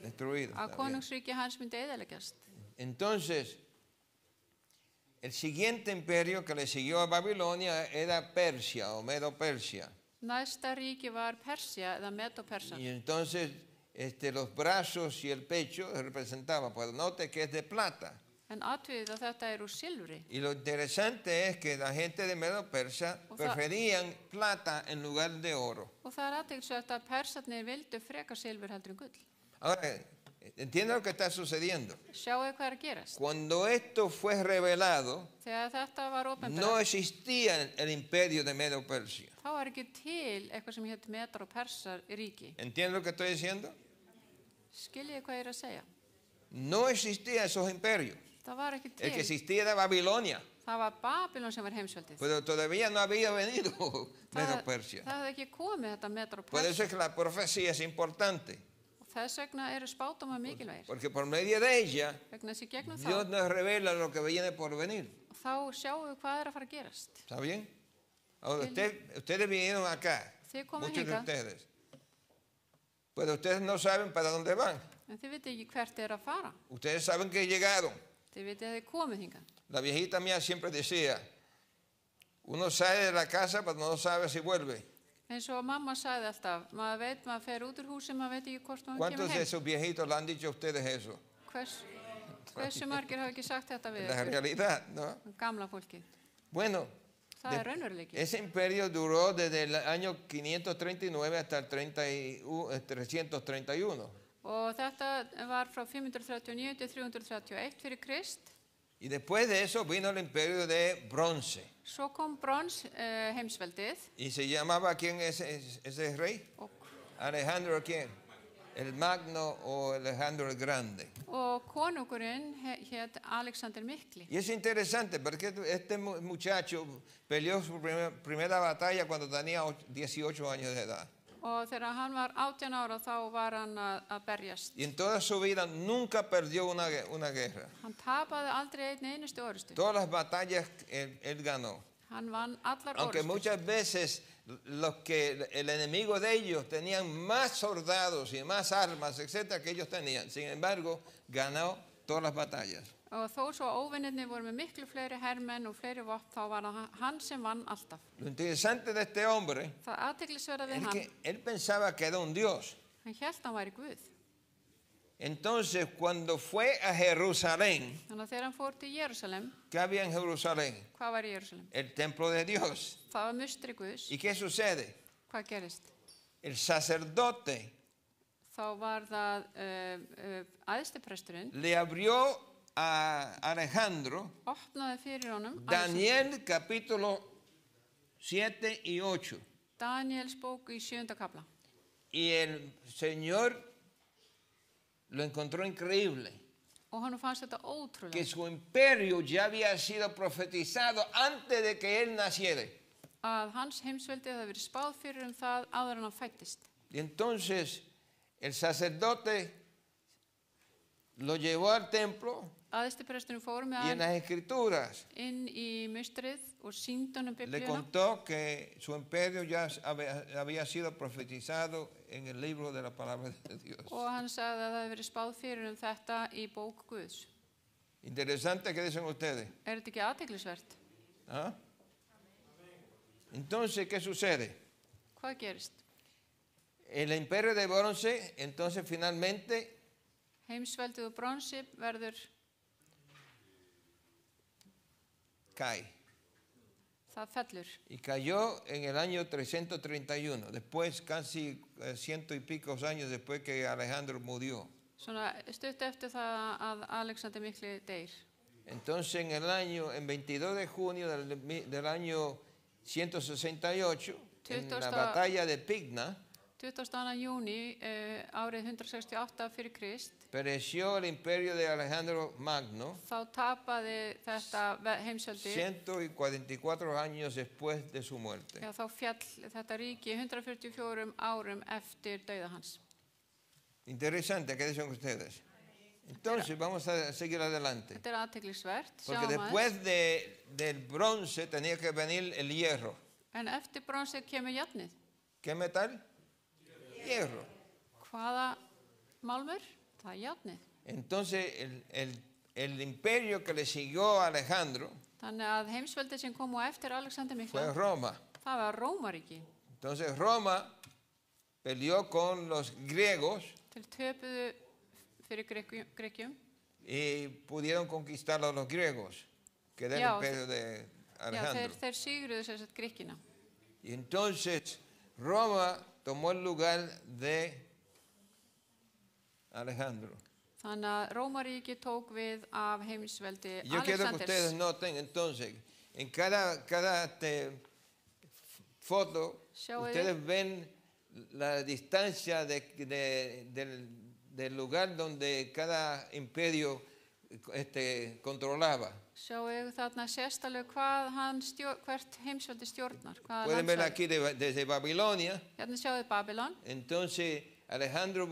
destruido. Að Está bien. konungsríki hans myndi eyðileggjast. Entonces, el siguiente imperio que le siguió a Babilonia era Persia o Medo-Persia. Næsta ríki var Persía eða Medo-Persar. Y entonces los brazos y el pecho representaban, pues note que es de plata. En athugið að þetta úr silfri. Y lo interesante es que la gente de Medo-Persia O sea- preferían plata en lugar de oro. Og það athyglisvert að persarnir vildu frekar silfur heldur en gull. Ahora, entiende lo que está sucediendo. Sjáu hvað að gerast. Cuando esto fue revelado, Þegar þetta var no opinberað, existía el imperio de Medo-Persia. þá var ekki til eitthvað sem hétt Medar og Persar í ríki. ¿Entiende lo que estoy diciendo? Skiljið hvað ég að segja? No existían esos imperios. Það var ekki El que til. existía era Babilonia, Það var Babylon sem var heimsveldið. pero todavía no había venido Það Medo-Persia. hafði ekki komið þetta Medar og Por eso Persar. es que la profecía es importante, Og þess vegna spádómar mikilvægir. porque por medio de ella Vegna þess að í gegnum Dios þá, nos revela lo que viene por venir. þá sjáum við hvað að fara að gerast. ¿Está bien? Ahora, ustedes vinieron acá, Þið komið muchos de hingað, ustedes, pero ustedes no saben para dónde van. en þið vitið ekki hvert að fara. Ustedes saben que llegaron. Þið vitið að þið komið hingað. La viejita mía siempre decía, uno sale de la casa pero no sabe si vuelve. Eins og mamma sagði alltaf, maður fer út úr húsi, maður veit ekki hvort maður ¿Cuántos kemur de heim. esos viejitos le han dicho a ustedes eso? Hversu margir hafa ekki sagt þetta við La ykkur? realidad, ¿no? Gamla fólkið. Bueno, Það raunveruleiki. ese imperio duró desde el año 539 hasta el 331. Og þetta var frá 539 til 331 fyrir Krist. Y después de eso vino el imperio de bronce. Svo kom brons heimsveldið ¿Y se llamaba quién ese rey? og, Alejandro quién? ¿El Magno o Alejandro el Grande? og konungurinn hét Alexander Mikli. Y es interesante porque este muchacho peleó su primera batalla cuando tenía 18 años de edad. Og þegar hann var 18 ára þá var hann að berjast. Y en toda su vida nunca perdió una guerra. Hann tapaði aldrei einn einustu orustu. Todas las batallas él ganó. Hann vann allar Aunque orrustur. muchas veces los que el enemigo de ellos tenían más soldados y más armas, etcétera, que ellos tenían. Sin embargo, ganó todas las batallas. Og þó svo að óvinnirnir voru með miklu fleiri hermenn og fleiri vopn, þá var það hann sem vann alltaf. Lo interesante de este hombre Það athyglisverða við es hann, que él pensaba que era un Dios. hann hélt hann væri Guð. Entonces, cuando fue a Jerusalén, Þannig að þegar hann fór til Jerusalem, ¿qué había en Jerusalén? hvað var í Jerusalem? El templo de Dios. Það var mustri Guðs. ¿Y qué sucede? Hvað gerist? El sacerdote Þá var það æðstipresturinn, le abrió a Alejandro opnaði fyrir honum Daniel capítulo 7 y 8. Daniels bók í 7. kapla. Y el Señor lo encontró increíble, Og hann fannst þetta que ótrúlega, su imperio ya había sido profetizado antes de que él naciera. að hans heimsveldi hefði verið spáð fyrir það áður en hann fættist. Y entonces el sacerdote lo llevó al templo Æðstipresturinn fór með y en hann las escrituras inn í mustrið og sýndi honum le biblíuna contó que su imperio ya había sido profetizado en el libro de la palabra de Dios. og hann sagði að það hefði verið spáð fyrir þetta í bók Guðs. Interesante, ¿qué dicen ustedes? Er þetta ekki athyglisvert? ¿Ah? Entonces, ¿qué sucede? Hvað gerist? El imperio de bronce, entonces finalmente Heimsveldið og bronsi verður, cae. það fellur. Y cayó en el año 331, después casi 100 y pico años después que Alejandro murió. Svona stutt eftir það að Alexander mikli deyr. Entonces en 22 de junio del año 168, en la batalla de Pigna, 22. júni árið 168 fyrir Krist, pereció el imperio de Alejandro Magno þá tapaði þetta heimsveldi, 144 años después de su muerte. já, þá fjall þetta ríki 144 árum eftir dauða hans. Interesante, ¿qué dicen ustedes? Entonces vamos a seguir adelante. Þetta er athyglisvert, Porque sjáum aðeins. después del bronce tenía que venir el hierro. En eftir bronsið kemur járnið. ¿Qué metal? Hierro. Hvaða málmur? Það er járnið. Entonces el imperio que le siguió a Alejandro Þannig að heimsveldið sem kom á eftir Alexander fue mikla, Roma. það var Rómaríki. Entonces Roma peleó con los griegos Til töpuðu fyrir Grekjum. y pudieron conquistar a los griegos, que era el Ya, imperio de Já, Alejandro. þeir sigruðu sem sagt Grekina. Y entonces Roma tomó el lugar de Alejandro. Þannig að Rómaríki tók við af heimsveldi Yo quiero que ustedes Alexanders. noten entonces, en cada foto, Sjáiði. ustedes ven la distancia del lugar donde cada imperio controlaba. Sjáu þarna sérstalega hvert heimsveldi stjórnar. hvaða Pueden ver landsvæði. aquí desde Babilonia. Hérna sjáu þið Babylon, Entonces Alejandro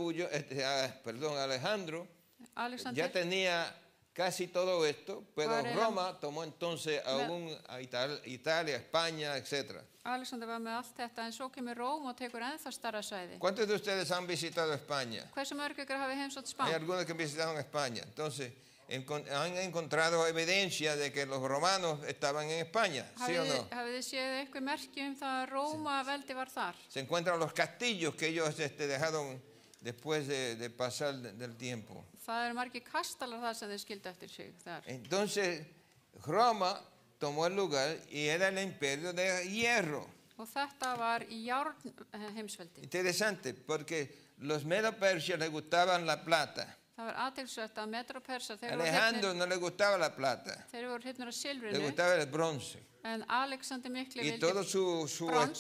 Alexander. ya tenía casi todo esto, pero Ahora era- Roma tomó entonces aún a Italia, España, etc. Alexander var með allt þetta, en svo kemur Róm og tekur ennþá starra svæði. ¿Cuántos de ustedes han visitado España? Hversu mörg ykkur hafi heimsótt Hay Spán? algunos que visitaron España. Entonces, han encontrado evidencia de que los romanos estaban en España, ¿sí o no? Hafið þið séð eitthvað merki það að Róma veldi var þar? Se encuentran los castillos que ellos dejaron después de pasar del tiempo. Það eru margir kastalar þar sem þeir skildu eftir sig þar. Entonces, Roma tomó el lugar y era el imperio de hierro. Og þetta var í járn heimsveldi. Interesante, porque los medo-persios les gustaban la plata. Það var athyglisvert að Medo-Persar, Alejandro no le gustaba la plata, þeir voru hrifnir af le silfrinu, gustaba el bronce. en Alexander mikli Y vildi toda su brons.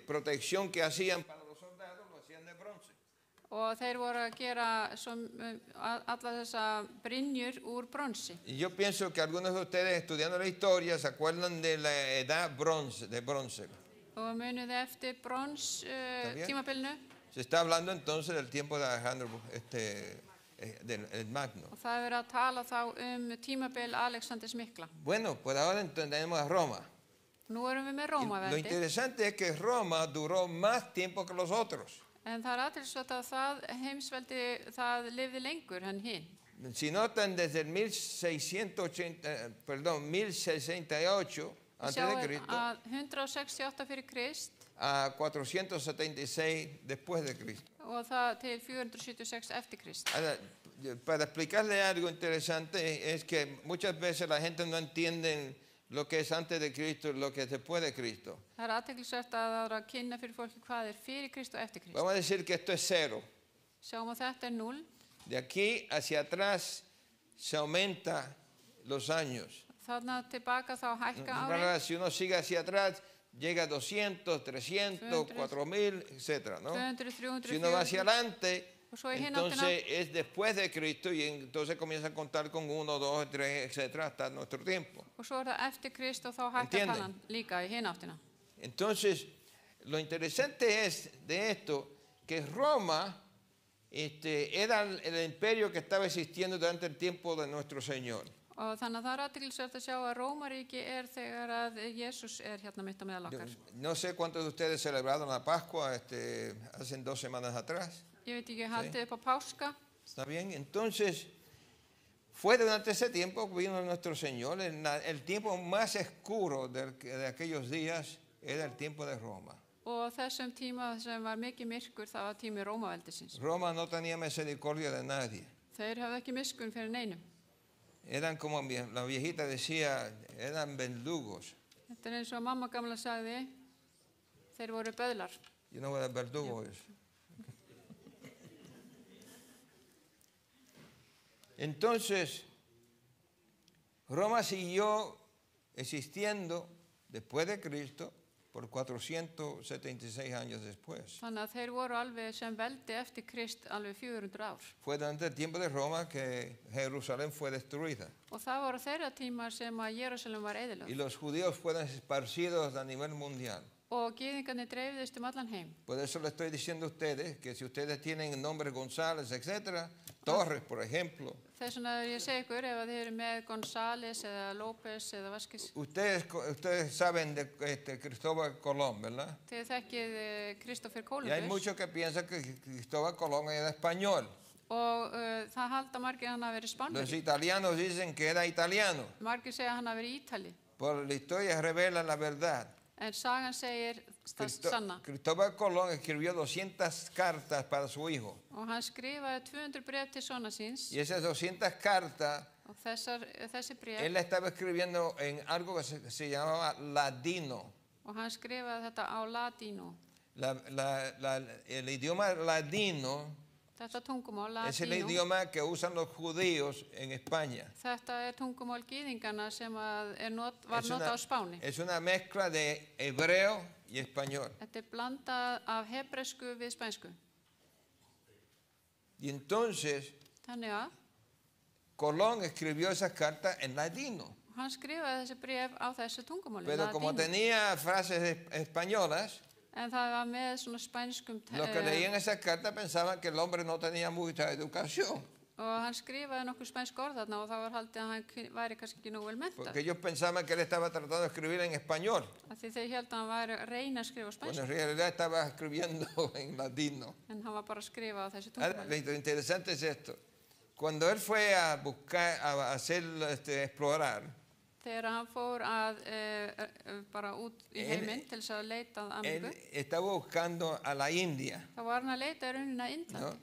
protección que hacían para los soldados lo hacían de bronce. og þeir voru að gera alla þessa brynjur úr bronsi. Y yo pienso que algunos de ustedes estudiando la historia se acuerdan de la edad de bronce. Og munið þið eftir brons bien? tímabilinu, Se está hablando entonces del tiempo de Alejandro, del Magno. og það er verið að tala þá tímabil Alexanders mikla. Bueno, pues ahora entendemos a Roma. Nú erum við með Y lo Rómaveldi, interesante es que Roma duró más tiempo que los otros. en það athyglisvert að það heimsveldi, það lifði lengur en hinn. Si notan, desde el 1068 antes de Sjáum Cristo að 168 fyrir Krist a 476 después de Cristo. og það til 476 eftir Krist. Ahora, para explicarle algo interesante es que muchas veces la gente no entiende lo que es antes de Cristo y lo que es después de Cristo. Það athyglisvert að það er að kynna fyrir fólki hvað fyrir Krist og eftir Krist. Vamos a decir que esto es cero. Sjáum að þetta 0. De aquí hacia atrás se aumenta los años. Þarna tilbaka þá hækka Ahora, árin. si uno sigue hacia atrás, llega a 200, 300, 4000, etc. ¿no? 200, 300, Si uno va hacia 400. adelante, Og svo í hina entonces es después de Cristo y entonces comienza a contar con 1, 2, 3, etc. hasta nuestro tiempo. Og svo það eftir Krist og þá hækkar Entiende? talan líka í hina áttina. Entonces, lo interesante es de esto que Roma era el imperio que estaba existiendo durante el tiempo de nuestro Señor. Og þannig að það athyglisvert að sjá að Rómaríki þegar að Jesús hérna mitt á meðal okkar. No sé cuántos de ustedes celebraron la Pascua hace 2 semanas atrás. Ég veit ekki, haldið upp á páska. ¿Está bien? Entonces, fue durante ese tiempo que vino nuestro Señor. El tiempo más oscuro de aquellos días era el tiempo de Roma. Og þessum tíma sem var mikið myrkur, það var tími Rómaveldisins. Roma no tenía misericordia de nadie. Þeir hafði ekki miskun fyrir neinum. Eran como la viejita decía, eran verdugos. Þetta eins og mamma gamla sagði, þeir voru böðlar. You know what a verdugo is? Entonces, Roma siguió existiendo después de Cristo por 476 años después. Þannig að þeir voru alveg sem veldi eftir Krist alveg 400 ár. Fue durante el tiempo de Roma que Jerusalén fue destruida Og það voru þeirra tímar sem að Jerusalem var y eyðilögð. los judíos fueron esparcidos a nivel mundial. Og gyðingarnir dreifðust allan heim. Por eso le estoy diciendo a ustedes que si ustedes tienen nombres González, etcétera, Torres, por ejemplo, Þess vegna er ég að segja ykkur, ef að þið eru með González eða López eða Vasquez, ustedes saben de Cristóbal Colón, ¿verdad? þið þekkið Kristófer Y hay Kólumbus muchos que piensan que Cristóbal Colón era español. og það halda margir að hann hafi verið Los Spánverji. italianos dicen que era italiano. Margir segja að hann hafi verið Ítali. Por la historia revela la verdad. En sagan segir það sanna. Cristóbal Colón escribió 200 cartas para su hijo. Og hann skrifaði 200 bréf til sona síns Y esas 200 cartas, og þessi bréf, él la estaba escribiendo en algo que se llamaba ladino. og hann skrifaði þetta á ladínu. El idioma ladino Þetta tungumál, es el ladínu, idioma que usan los judíos en España. þetta tungumál gyðingarna sem að var notað á Spáni. Es una mezcla de hebreo y español. Þetta blandað af hebresku við spænsku. Y entonces Þannig að Colón escribió esas cartas en ladino. hann skrifaði þessi bréf á þessu tungumáli, Pero como ladínu. tenía frases españolas, En það var með svona spænskum los que leían esas cartas pensaban que el hombre no tenía mucha educación. og hann skrifaði nokkur spænsk orð þarna og það var haldið að hann væri kannski ekki nógu vel menntað. Porque ellos pensaban que él estaba tratando de escribir en español. Af því þeir held að hann væri að reyna að skrifa á Bueno, spænsku, en realidad estaba escribiendo en ladino. en hann var bara að skrifa á þessu Ahora, tungumáli. lo interesante es esto. Cuando él fue a buscar, a hacer, explorar, Þegar hann fór að bara út í heiminn til þess að leita að él Ameríku, estaba buscando a la India, þá var hann að leita í rauninni að Indlandi. ¿no?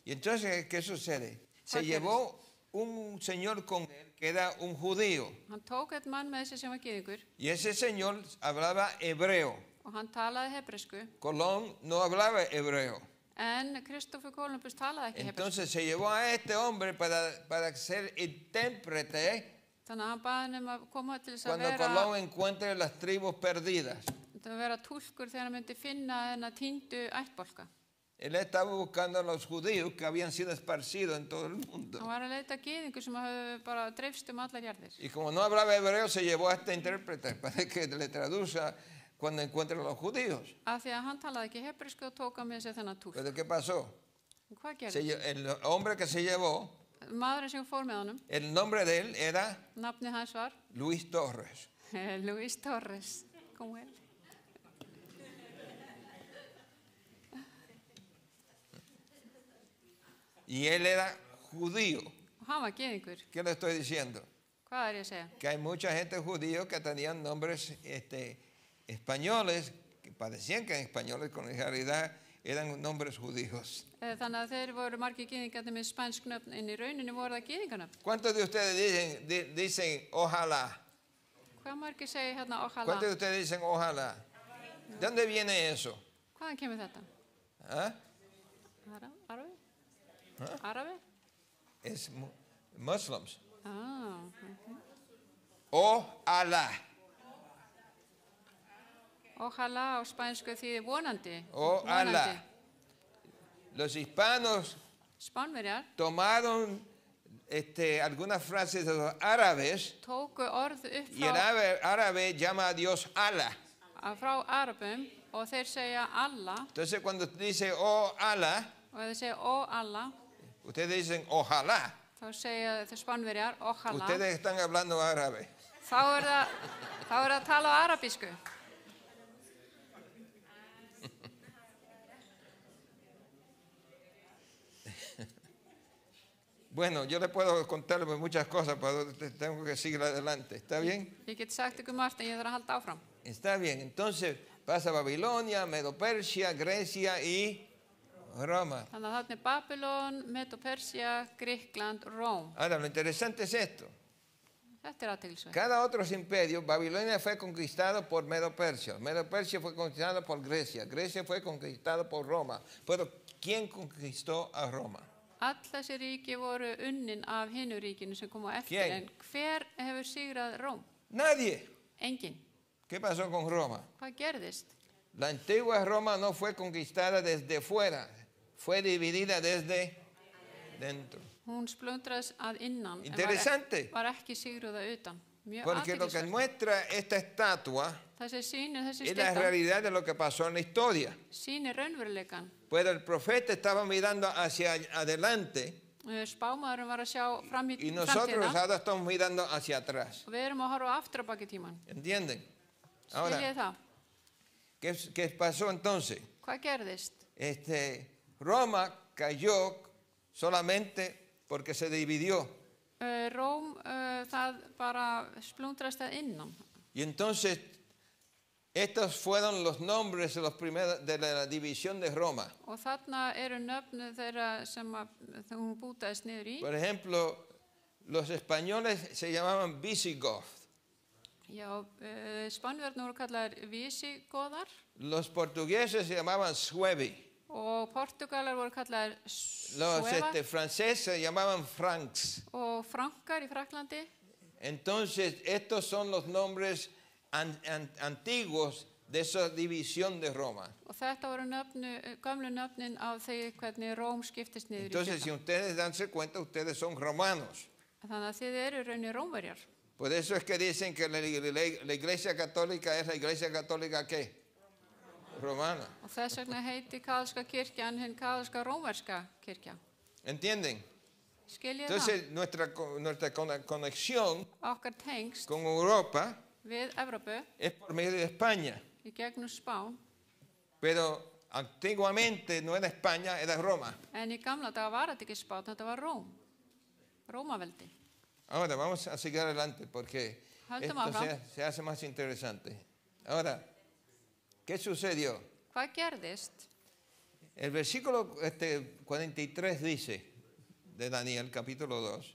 Y entonces, ¿qué sucede? Se ¿Cuál llevó un señor con él que era un judío. Hann tók eitt mann með þessi sem var gyðingur Y ese señor hablaba hebreo. og hann talaði hebresku, Colón no hablaba hebreo. en Kristófer Kólumbus talaði ekki hebresku. Entonces se llevó a este hombre para ser intérprete Þannig að hann baði hann að koma til þess að cuando Colón encuentre las tribus perdidas. vera túlkur þegar hann myndi finna þennan týndu ættbálka. Él estaba buscando a los judíos que habían sido esparcidos en todo el mundo. Hann var að leita að gyðingu sem hafði bara dreifst allar jarðir. Y como no hablaba hebreo, se llevó a este intérprete para que le traduzca cuando encuentre a los judíos. Af því að hann talaði ekki hebresku og tók að með sér þennan túlk. Pero ¿qué pasó? Hvað gerði? El hombre que se llevó, Maðurinn sem fór með honum, el nombre de él era nafnið hans var Luis Torres. Luis Torres. ¿Cómo era? Y él era judío. Og hann var gyðingur. ¿Qué le estoy diciendo? Hvað er ég að segja? Que hay mucha gente judío que tenían nombres españoles, que parecían que eran españoles, con en realidad eran nombres judíos. Þannig að þeir voru margir gyðingarnir með spænsk nöfn en í rauninni voru það gyðingarnöfn. ¿Cuántos de ustedes dicen ojalá? Hvað margir segja hérna ¿Cuántos ojalá? de ustedes dicen ojalá? ¿De dónde viene eso? Hvaðan kemur þetta? ¿Ah? Arabi? Arabi? Es Muslims. Ah, Ojalá. ojalá á spænsku þýðir vonandi. Ojalá. Vonandi. Los hispanos Spánverjar tomaron algunas frases de los árabes tóku orð upp y el árabe llama a Dios Allah. frá Arabum og þeir segja Allah Entonces cuando dice oh Allah, og þeir segja ó Allah, ustedes dicen ojalá. þá segja þeir Spánverjar ojalá. Ustedes están hablando árabe. Þá er það að tala á arabísku. Bueno, yo le puedo contar muchas cosas, pero tengo que seguir adelante. ¿Está bien? Ég get sagt ykkur margt en ég þarf að halda áfram. Está bien. Entonces pasa Babilonia, Medo-Persia, Grecia y Roma. Þannig að þarna er Babylon, Medo-Persia, Grikkland, Róm. Ahora, lo interesante es esto. Þetta er athyglisvert. Cada otro imperio, Babilonia fue conquistado por Medo-Persia. Medo-Persia fue conquistado por Grecia. Grecia fue conquistado por Roma. Pero, ¿quién conquistó a Roma? All þessi ríki voru unnin af hinu ríkinu sem kom á eftir. Quién? En hver hefur sigrað Róm? Nadie. Enginn. ¿Qué pasó con Roma? Hvað gerðist? La antigua Roma no fue conquistada desde fuera, fue dividida desde dentro. Hún splundraðist að innan Interesante. en var ekki sigruð að utan. Mjög Porque lo que athyglisvert. muestra esta estatua Þessi es la stytta realidad de lo que pasó en la historia. sýnir raunveruleikan. Pero el profeta estaba mirando hacia adelante Spámaðurinn var að sjá fram í y nosotros framtíðina ahora estamos mirando hacia atrás. og við erum að horfa aftur á baki tíman. ¿Entienden? Skiljið Ahora, það? ¿qué pasó entonces? Hvað gerðist? Roma cayó solamente porque se dividió. Róm, það bara splundraðist að innan. Y entonces, estos fueron los nombres de los primeros de la división de Roma. Og þarna eru nöfnu þeirra sem hún bútaðist niður í. Por ejemplo, los españoles se llamaban Visigoth. Já, Spánverjarnir voru kallaðir Visigoðar Los portugueses se llamaban Suevi. og Portugalar voru kallaðir Los Suevar franceses se llamaban Franks. og Frankar í Fraklandi. Entonces, estos son los nombres antiguos de esa división de Roma. Og þetta voru gömlu nöfnin af því hvernig Róm skiptist niður í Entonces, si hluta. ustedes danse cuenta, ustedes son romanos. Þannig að þið eru raunir Rómverjar. Por eso es que dicen que la iglesia católica es la iglesia católica ¿qué? Romana. Og þess vegna heiti kaþólska kirkjan hinn kaþólska rómverska kirkja. ¿Entienden? Skiljið það? Entonces, nuestra conexión Okkar tengst con Europa við Evrópu es por medio de España. í gegnum Spán, Pero antiguamente no era España, era Roma. en í gamla daga var þetta ekki Spán, þetta var Róm. Rómaveldi. Ahora vamos a seguir adelante porque Höldum esto áfram. se hace más interesante. Ahora, ¿qué sucedió? Hvað gerðist? El versículo 43 dice de Daniel, capítulo 2.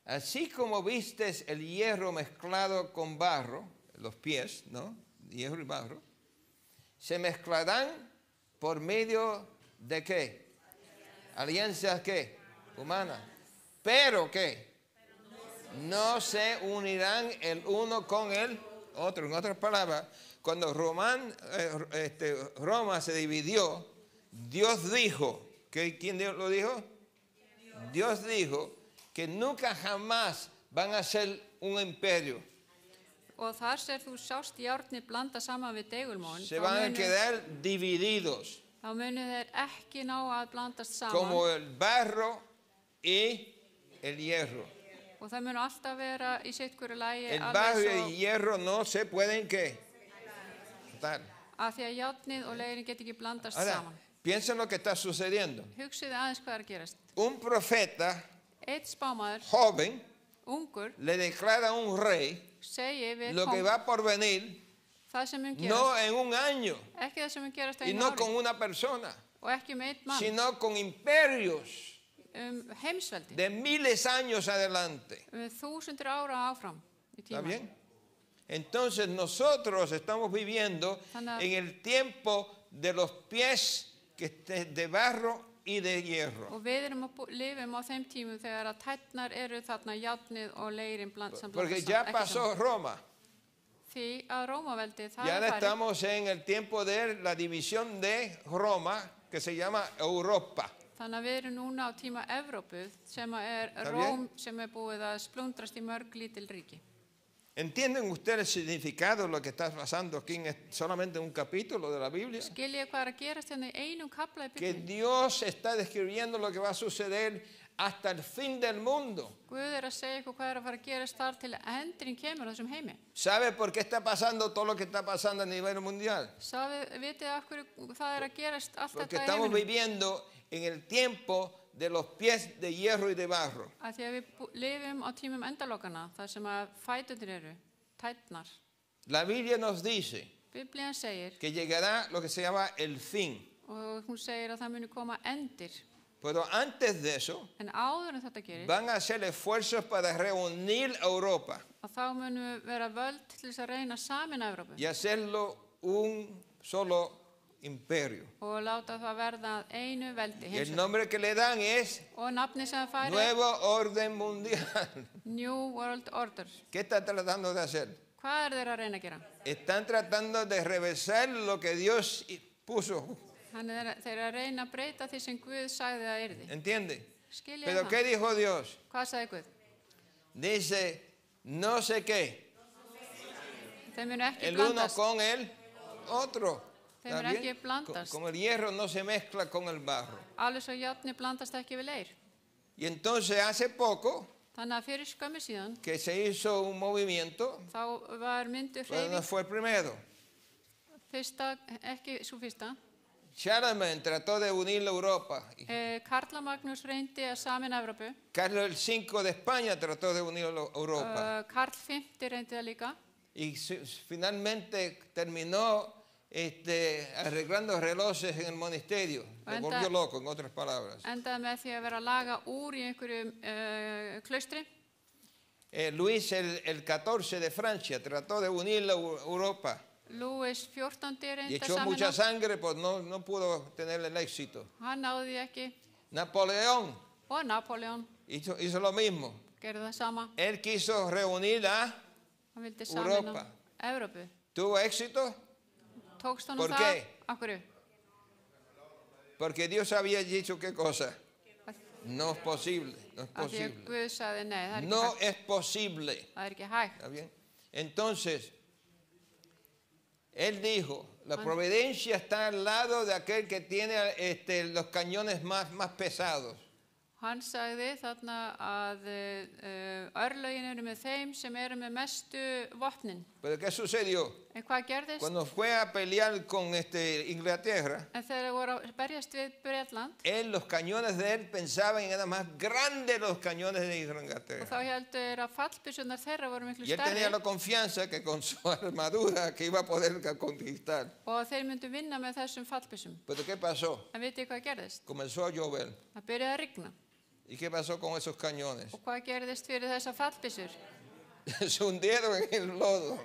Así como vistes el hierro mezclado con barro, los pies, ¿no? Hierro y barro, se mezclarán por medio de ¿qué? Alianzas ¿qué? Humanas. Pero ¿qué? No se unirán el uno con el otro. En otras palabras, cuando Roma se dividió, Dios dijo, ¿quién lo dijo? Dios dijo que nunca jamás van a ser un imperio. Og þar sem þú sást járni blanda saman við deigulmón, Se van a quedar divididos, þá munu þeir ekki ná að blandast saman como el barro y el hierro. og Og það mun alltaf vera í sitt hverju lagi El alveg barro y svo el hierro no se pueden ¿qué? Tal. að því að járnið og leirinn get ekki blandast Ahora, saman. piensen lo que está sucediendo. Hugsið aðeins hvað er að gerast. Un profeta Eitt spámaður, joven ungur, le declara a un rey segir við lo que va por venir, það sem mun no gerast, en un año ekki það sem mun gerast á y einu no ári con una persona, og ekki með einn mann, sino con imperios heimsveldi, de miles años adelante. 1000 ára áfram í ¿Está tíma. bien? Entonces nosotros estamos viviendo Þannig að- en el tiempo de los pies de barro y de hierro. Og við erum lifum á þeim tímum þegar að tærnar eru þarna járnið og leirinn sem Porque blandast ya ekki pasó saman. Roma. Því að Rómaveldi, það Ya er farið. estamos en el tiempo de la división de Roma, que se llama Europa. Þannig að við erum núna á tíma Evrópu sem er Está Róm sem er búið að splundrast í mörg lítil ríki. ¿Entienden ustedes el significado de lo que está pasando aquí solamente en un capítulo de la Biblia? Skiljið hvað er að gerast hérna í einum kafla í Que Biblíunni. Dios está describiendo lo que va a suceder hasta el fin del mundo. Guð er að segja ykkur hvað er að fara að gerast þar til að endurinn kemur á þessum heimi. ¿Sabe por qué está pasando todo lo que está pasando a nivel mundial? Vitið af hverju það er að gerast allt Porque þetta í estamos heiminum? viviendo en el tiempo de los pies de hierro y de barro. Af því að við lifum á tímum endalokana, þar sem að fæturnir eru, tærnar. La Biblia nos dice Biblían segir, que llegará lo que se llama el fin. og hún segir að það muni koma endir. Pero antes de eso, En áður en þetta gerist, van a hacer esfuerzos para reunir a Europa að þá munum vera völd til þess að reyna samin Evrópu y hacerlo un solo imperio. og láta það verða að einu veldi. Y el heimsveldi. nombre que le dan es Og nafni sem það færi, Nuevo Orden Mundial. New World Order. ¿Qué están tratando de hacer? Hvað þeir að reyna að gera? Están tratando de reversar lo que Dios puso. Þannig þeir að reyna að breyta því sem Guð sagði að yrði. ¿Entiende? Skiljið Pero það? ¿qué dijo Dios? Hvað sagði Guð? Dice, no sé qué, Þeir munu ekki el uno blandast. con el otro. Þeir ¿Está munu bien? ekki blandast. Como el hierro no se mezcla con el barro. Alveg svo járni blandast ekki við leir. Y entonces hace poco Þannig að fyrir skömmu síðan, que se hizo un movimiento, þá var myndu pero no hreyfing, fue el primero. ekki svo fyrsta. Charlemagne trató de unir la Europa. Karla Magnús reyndi að samina Evrópu. Carlos V de España trató de unir la Europa. Karl V reyndi það líka. Y finalmente terminó arreglando relojes en el monasterio. Se volvió loco, en otras palabras. Endaði með því að vera að laga úr í einhverjum klaustri. Luis el XIV de Francia trató de unir la Europa. Louis XIV Y reyndi að echó mucha samina. sangre, pues no pudo tener el éxito. Hann náði því ekki. Napoleón Og Napoleon hizo lo mismo. gerði það sama. Él quiso reunir a... Hann vildi samina Europa. Evrópu. ¿Tuvo éxito? Tókst honum ¿Por það? qué? Af hverju? Porque Dios había dicho qué cosa. No es posible, no es Af því að posible. Guð sagði nei, það er ekki No hægt. es posible. Það er ekki hægt. ¿Está bien? Entonces, él dijo, la providencia está al lado de aquel que tiene los cañones más pesados. Hann sagði þarna að örlögin eru með þeim sem eru með mestu vopnin. Pero ¿qué sucedió? En hvað gerðist? Cuando fue a pelear con Inglaterra, En þegar voru að berjast við Bretland, los cañones de él pensaban que eran más grandes los cañones de og Inglaterra. þá heldur að fallbyssurnar þeirra voru miklu Y él stærri tenía la confianza que con su armadura que iba a poder conquistar. og að þeir myndu vinna með þessum fallbyssum. Pero ¿qué pasó? En vitið hvað gerðist? Comenzó a llover. Það byrjaði að rigna. ¿Y qué pasó con esos cañones? Og hvað gerðist fyrir þessa fallbyssur? Se hundieron en el lodo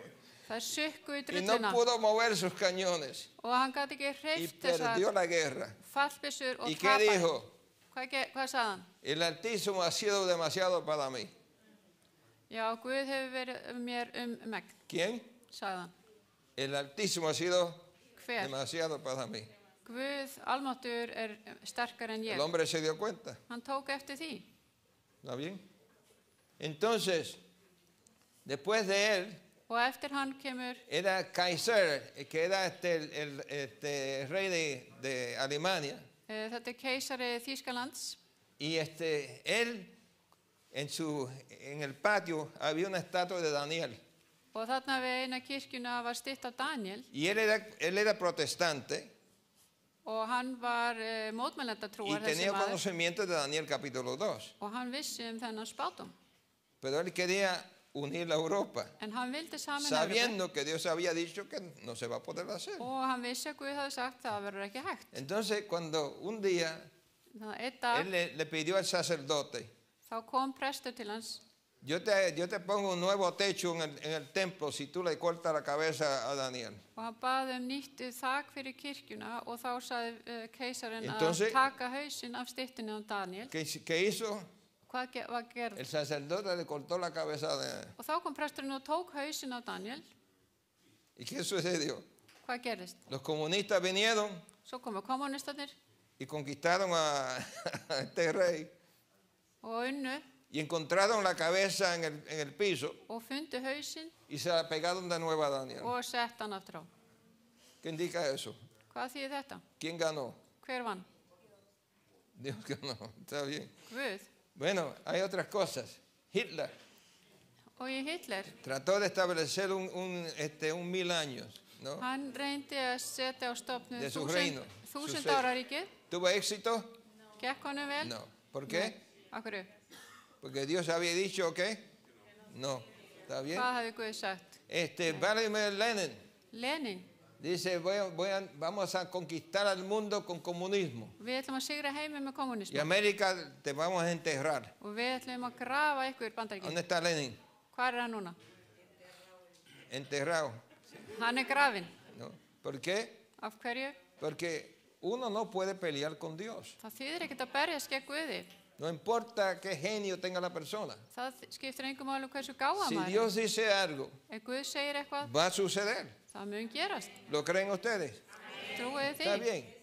Það sukku í y no drulluna pudo mover sus cañones og hann gæti ekki y hreyft perdió þessar la guerra. fallbyssur og ¿Y qué tapaði. dijo? Hvað sagði hann? El Altísimo ha sido demasiado para mí. Já, Guð hefur verið mér megn, ¿Quién? sagði hann. El Altísimo ha sido Hver? demasiado para mí. Guð almáttur er sterkar en ég. El hombre se dio cuenta. Hann tók eftir því. ¿Está bien? Entonces, después de él, Og eftir hann kemur era Kaiser, que era el rey de Alemania. þetta keisari Þýskalands Y él en el patio había una estatua de Daniel. Og þarna við eina kirkjuna var stytt af Daniel Y él era protestante og hann var y mótmælendatrúar þessi tenía maður conocimiento de Daniel capítulo 2. og hann vissi þennan spádóm. Pero él quería unir la Europa, En hann vildi saman Evrópu sabiendo que Dios había dicho que no se va a poder hacer. og hann vissi að Guð hafði sagt það verður ekki hægt. Entonces, cuando un día Þannig að einn dag él le pidió al sacerdote, þá kom prestur til hans yo te pongo un nuevo techo en el templo si tú le cortas la cabeza a Daniel. og hann baði nýtt þak fyrir kirkjuna og þá sagði keisarinn Entonces- að taka hausinn af styttunni á Daniel. ¿Qué hizo? Hvað var gerð? El sacerdote le cortó la cabeza a Daniel. Og þá kom presturinn og tók hausinn af Daniel. ¿Y qué sucedió? Hvað gerðist? Los comunistas vinieron Svo komu kommunistarnir y conquistaron a este rey og unnu y encontraron la cabeza en el piso og fundu hausinn y se la pegaron de nuevo a Daniel. og sett hann aftur á. ¿Qué indica eso? Hvað þýðir þetta? ¿Quién ganó? Hver vann? Dios ganó, está bien. Guð. Bueno, hay otras cosas. Hitler Og í Hitler, trató de establecer un 1000 años, ¿no? hann reyndi að setja á stofnu De su reino. þúsund Su ára ríkið. ¿Tuvo éxito? Gekk honum vel? No. ¿Por qué? Akkurru? Porque Dios había dicho que no. ¿Está bien? Hvað hafði Guð sagt? Vladimir Lenin Lenin, dice, vamos a conquistar al mundo con comunismo. við ætlum að sigra heiminn með Y kommunismu América te vamos a enterrar. og við ætlum að grafa ykkur bandaríkinn. ¿Dónde está Lenin? Hvað hann núna? Enterrado. Hann grafinn. ¿No? ¿Por qué? Af hverju? Porque uno no puede pelear con Dios. Það þýðir ekkert að berjast gegn Guði. No importa qué genio tenga la persona. Það skiptir engum máli hversu gáfa Si maður er. Dios dice algo, Ef Guð segir eitthvað, va a suceder. það mun gerast. ¿Lo creen ustedes? Trúið Está því. bien.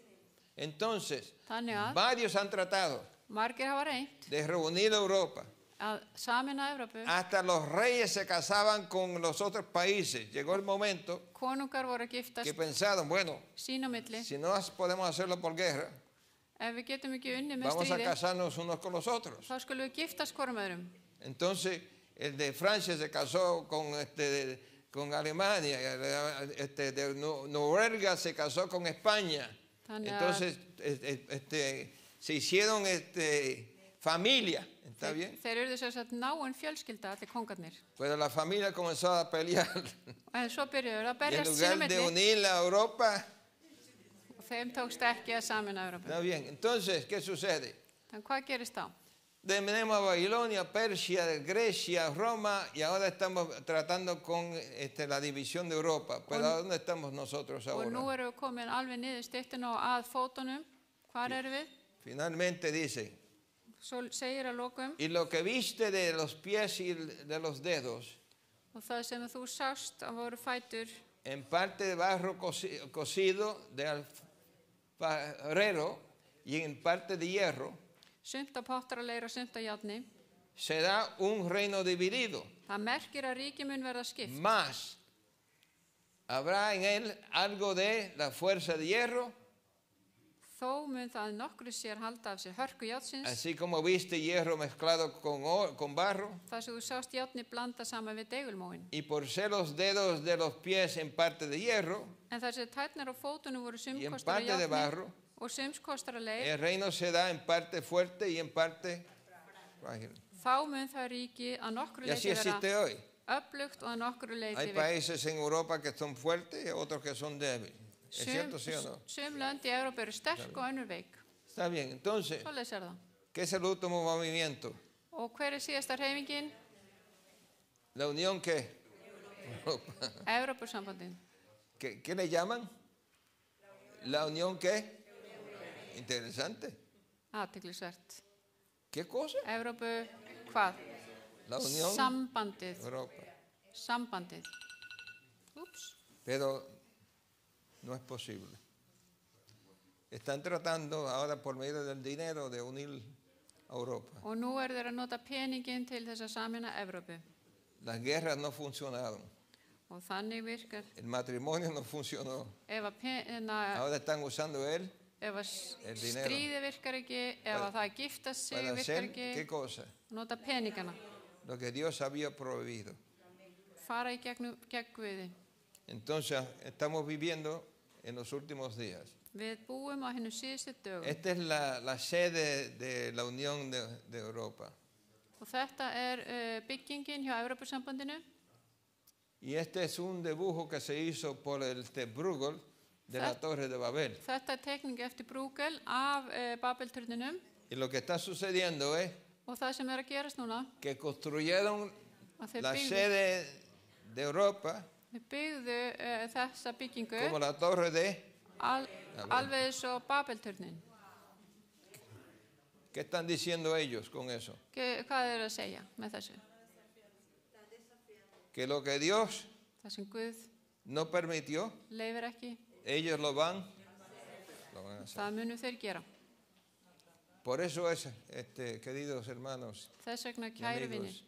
Entonces, Þannig að varios han tratado margir hafa reynt de reunir a Europa. að sameina Evrópu. Hasta los reyes se casaban con los otros países. Llegó el momento Konungar voru að giftast que pensaron, bueno, sín á milli. si no podemos hacerlo por guerra, Ef við getum ekki unni með vamos a stríði, casarnos unos con los otros. þá skulum við giftast hvorum öðrum. Entonces, el de Francia se casó con Alemania, de Noruega se casó con España. Þannig að Entonces, se hicieron familia, ¿está bien? þeir urðu sem sagt náin fjölskylda allir kongarnir. Pero la familia comenzó a pelear. En svo byrjuðu að Y en berjast sín á lugar de milli unir a Europa, og þeim tókst ekki að sameina Evrópu. está bien. Entonces, ¿qué sucede? En hvað gerist þá? Tenemos a Babilonia, Persia, Grecia, Roma y ahora estamos tratando con la división de Europa. Pero ¿a dónde estamos nosotros Og nú ahora? erum við komin alveg niður styttuna og að fótunum. Hvar erum við? Finalmente dice, Svo segir að lokum y lo que viste de los pies y de los dedos, og það sem þú sást að voru fætur en parte de barro cocido de alfarero y en parte de hierro, sumt af pottaraleir og sumt af járni. será un reino dividido. Það merkir að ríki mun verða skipt. Más habrá en él algo de la fuerza de hierro, Þó mun það nokkru sér halda af sér hörku járnsins. así como viste hierro mezclado con barro, Það sem þú sást járni blanda saman við deigulmóin. y por ser los dedos de los pies en parte de hierro En þar sem tærnar á fótunum voru y en sumkostar af parte de járni barro, og sumkostar af leir, el reino será en parte fuerte y en parte frágil. þá mun það ríki að nokkru Y así leiti vera existe hoy. öflugt og að nokkru Hay leiti veik. países en Europa que son fuertes y otros que son débiles. ¿Es cierto, sí o no? Sum lönd í Evrópu eru sterk og önnur veik. Está bien. Entonces, Svoleiðis er það. ¿qué es el último movimiento? Og hver er síðasta hreyfingin? La unión que... Evrópusambandið. ¿Qué le llaman? La unión que... Interesante. Athyglisvert. ¿Qué cosa? Evrópu, hvað? La unión Sambandið. Europa. Sambandið. Úps. Pero no es posible. Están tratando ahora por medio del dinero de unir a Europa. Og nú þeir að nota peningin til þess að samina Evrópu. Las guerras no funcionaron. Og þannig virkar. El matrimonio no funcionó. Ef að Ahora están usando él ef að El dinero. stríði virkar ekki, ef Para- að það að gifta sig para virkar hacer ekki, qué cosa, nota peningana, lo que Dios había prohibido. fara í gegn Guði. Entonces estamos viviendo en los últimos días. Við búum á hennum síðustu dögum Esta es la sede de la Unión de Europa. og þetta byggingin hjá Evrópusambandinu. Y este es un dibujo que se hizo por el Bruegel de la Torre de Babel. Þetta teikning eftir Bruegel af Babelturninum Y lo que está sucediendo es og það sem að gerast núna, que construyeron að þeir la byggðu, sede de Europa þessa byggingu como la Torre de... alveg eins og Babelturnin. ¿Qué están diciendo ellos con eso? Hvað að segja með þessu? Que lo que Dios Það sem Guð no permitió, leyfir ekki, ellos lo van a hacer. það munu þeir gera. Por eso es, queridos hermanos, Þess vegna, y kæru vinir, amigos,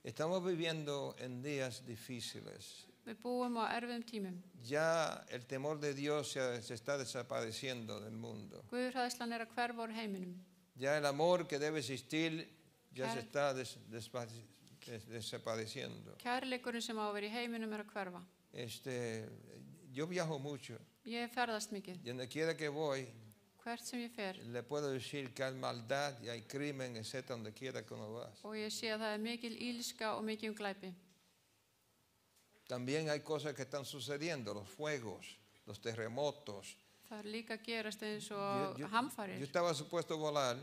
estamos viviendo en días difíciles. við búum á erfiðum tímum. Ya el temor de Dios se está desapareciendo del mundo. Guðhræðslan að hverfa úr heiminum. Ya el amor que debe existir ya se Claro. está desapareciendo. Kærleikurinn sem á að vera í heiminum að hverfa. Yo viajo mucho Ég ferðast mikið. y donde quiera que voy Hvert sem ég fer le puedo decir que hay maldad y hay crimen, etcétera, donde quiera que uno va. og ég sé að það mikil ílska og mikil glæpi. También hay cosas que están sucediendo, los fuegos, los terremotos. Það líka að gerast eins og hamfarir. Yo estaba supuesto a volar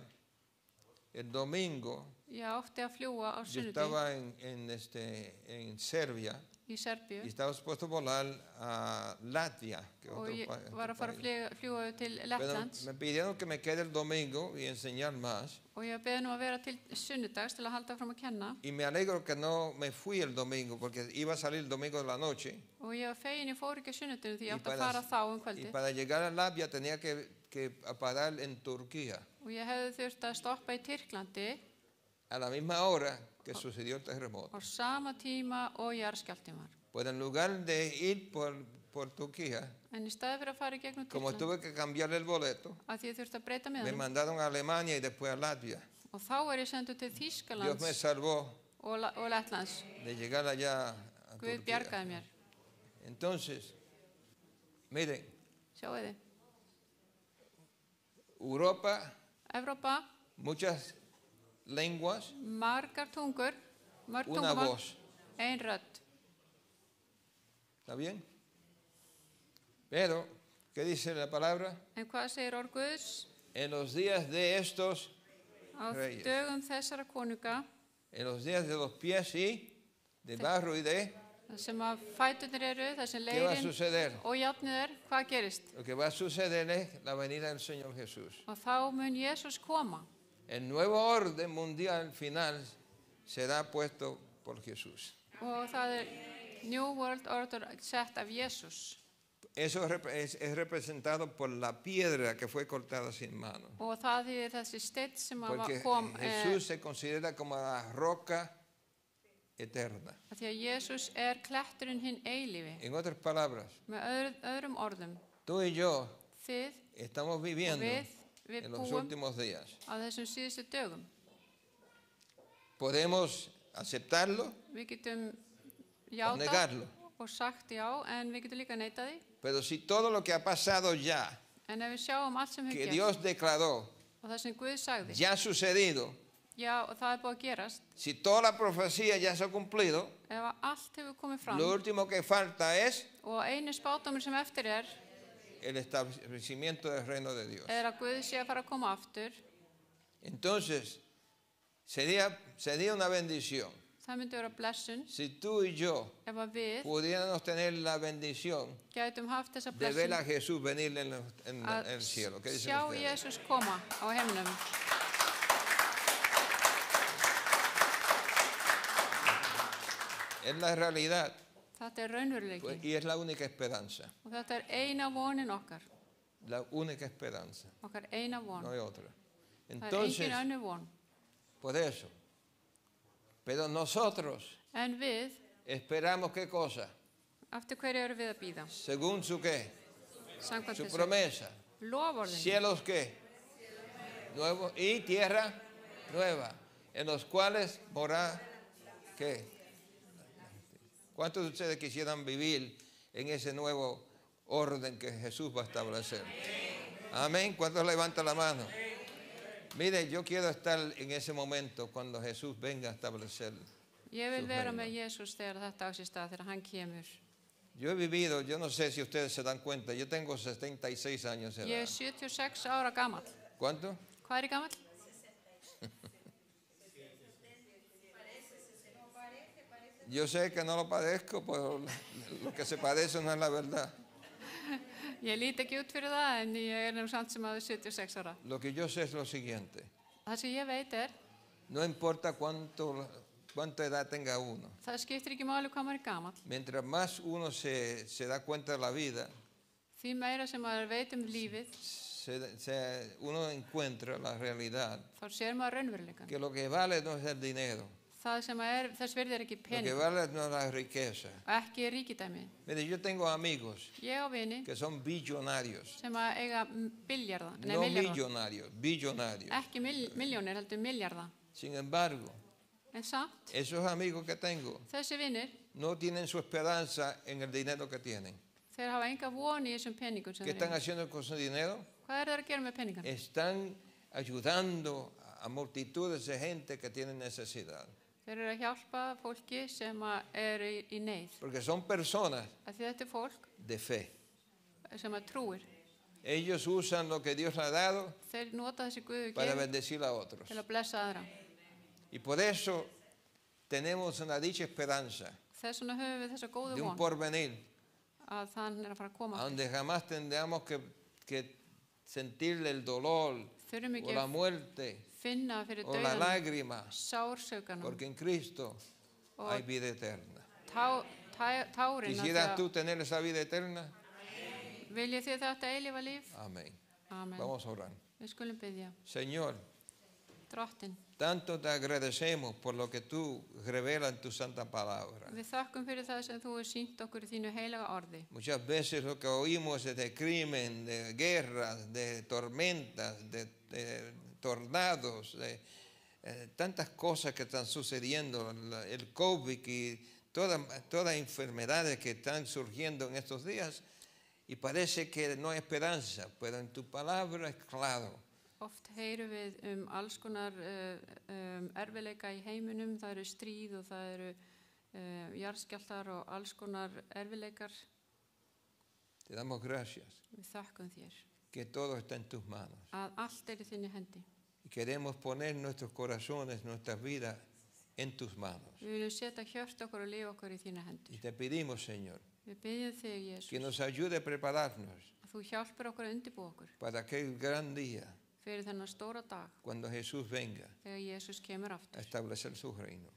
el domingo. Ég átti að fljúa á Yo sunnudag estaba en Serbia í Serbíu y estaba supuesto a volar a Latvia, que es og otro ég otro var að fara país. að fljúa til Pero Lettlands me pidieron que me quede el domingo y enseñar más. og ég beði nú að vera til sunnudags til að halda fram að kenna Y me alegro que no me fui el domingo, porque iba a salir el domingo de la noche. og ég var fegin, ég fór ekki á sunnudaginn því ég Y átti að fara þá y kvöldi para llegar a Latvia tenía que parar en Turquía og ég hefði þurft að stoppa í Tyrklandi a la misma hora que sucedió el terremoto. á sama tíma og jarðskjálftinn var. Pues en lugar de ir por Turquía, En í staði fyrir að fara í gegnum como Tyrkland, tuve que cambiar el boleto, að því ég þurfti að breyta me með hann mandaron a Alemania y después a Latvia. og þá ég sendur til Dios me Þýskalands salvó og Lettlands. de llegar allá a Guð Turquía. bjargaði mér. Entonces, miren, Sjáu þið. Europa, Evrópa, muchas lenguas, margar tungur, mörg una tungumál, voz. ein rödd. ¿Está bien? Pero, ¿qué dice la palabra? En hvað segir orð Guðs? En los días de estos, Á Reyes. dögum þessara konunga, en los días de los pies y de barro y de, það sem að fæturnir eru, það sem ¿qué va a leirinn suceder? og játnið er, hvað gerist? Lo que va a suceder es la venida del Señor Jesús. Og þá mun Jesús koma. El nuevo orden mundial final será puesto por Jesús. Og það New World Order sett af Jesús. Eso es representado por la piedra que fue cortada sin mano. Og það þýðir þessi steinn sem að Porque kom, Jesús se considera como la roca eterna. því að Jesús kletturinn hinn eilífi. En otras palabras, Með öðrum orðum, tú y yo þið estamos og viviendo við en los búum últimos días. á þessum síðustu dögum. Podemos aceptarlo Við getum o játað negarlo. og sagt já, en við getum líka neitað því. Pero si todo lo que ha pasado ya, En ef við sjáum allt sem hefur que gerst Dios declaró, og það sem Guð sagði, ya ha sucedido, já, og það búið að gerast, si toda la profecía ya se ha cumplido, ef að allt hefur komið fram lo último que falta es og einu spádómur sem eftir el establecimiento del reino de Dios. að Guð sé að fara að koma aftur, Entonces, sería una bendición það myndi vera blessun si tú y yo ef að við pudiéramos tener la bendición gætum haft þessa de ver blessun a Jesús venir en að el cielo. ¿Qué dicen sjá ustedes? Jesús koma á himnum. Es la realidad Þetta raunveruleiki y es la única esperanza. og þetta eina vonin okkar, La única esperanza. okkar eina von. No hay otra. Það Entonces, engin önnur von. por eso. Pero nosotros En við, esperamos qué cosa? eftir hverju eru við að bíða? Según su qué? Samkvæmt Su þessu. promesa. Loforðin. Cielos qué? Nuevos y tierra nueva, en los cuales mora ¿qué? ¿Cuántos de ustedes quisieran vivir en ese nuevo orden que Jesús va a establecer? Amén. ¿Cuántos levantan la mano? Mire, yo quiero estar en ese momento cuando Jesús venga a establecer. Ég vil Su vera reino. með Jesús þegar þetta á sér stað, þegar hann kemur. Yo he vivido, yo no sé si ustedes se dan cuenta, yo tengo 76 años de Ég edad. 76 ára gamall. ¿Cuánto? Hvað ég gamall? Yo sé que no lo padezco, pero lo que se padece no es la verdad. Ég líti ekki út fyrir það, en ég nú samt sem aður 76 ára. Lo que yo sé es lo siguiente. Það sem ég veit No importa cuánta edad tenga uno. það skiptir ekki máli hvað maður gamall. Mientras más uno se da cuenta de la vida, Því meira sem maður veit lífið, uno encuentra la realidad. þá sér maður raunveruleikann. Que lo que vale no es el dinero. Það sem þess virði ekki Lo que pening, vale no es la riqueza. ekki ríkidæmi. Mire, yo tengo amigos Ég á vini que son billonarios. sem eiga billjarða, No milljarða. millonarios, billonarios. Ekki miljónir, heldur milljarða. Sin embargo, En samt, esos amigos que tengo þessi vinir, no tienen su esperanza en el dinero que tienen. þeir hafa enga von í þessum peningum sem ¿Qué þeir están eiga. haciendo con su dinero? Hvað þeir að gera með peningan? Están ayudando a multitudes de gente que tienen necesidad. Þeir að hjálpa fólki sem í neyð. Porque son personas Af því þetta fólk de fe. sem trúir. Ellos usan lo que Dios les ha dado Þeir nota þessi Guðu para gefur bendecir a otros. til að blessa aðra. Y por eso tenemos una dicha esperanza Þess vegna höfum við þessa góðu de un von porvenir, að þann að fara að koma. donde jamás tendremos que sentir el dolor Þurfum o ekki la að muerte finna fyrir o la dauðan, lágrima, sársaukanum, porque en Cristo hay vida eterna. tárin. ¿Quisieras tú tener esa vida eterna? Viljið þið þetta eilífa líf? Amén. Amen. Vamos a orar. Við skulum biðja. Señor, Drottin, tanto te agradecemos por lo que tú revelas en tu santa palabra. við þakkum fyrir það sem þú hefur sýnt okkur í þínu heilaga orði. Muchas veces lo que oímos es de crimen, de guerras, de tormentas, de tornados, de tantas cosas que están sucediendo, el COVID y todas enfermedades que están surgiendo en estos días, y parece que no hay esperanza, pero en tu palabra es claro. Oft heyrum við alls konar erfileika í heiminum, það eru stríð og það eru jarðskjálftar og alls konar erfileikar. Te damos gracias Við þakkum þér que todo está en tus manos. að allt í þinni hendi. Y queremos poner nuestros corazones, nuestras vidas en tus manos. Við viljum setja hjört okkur og lifa okkur í þína hendur. Y te pedimos, Señor, Við byggjum þig, que Jesús, nos ayude a prepararnos að þú hjálpir okkur að undirbúa okkur para aquel gran día fyrir þennan stóra dag cuando Jesús venga þegar Jesús kemur a aftur establecer su reino.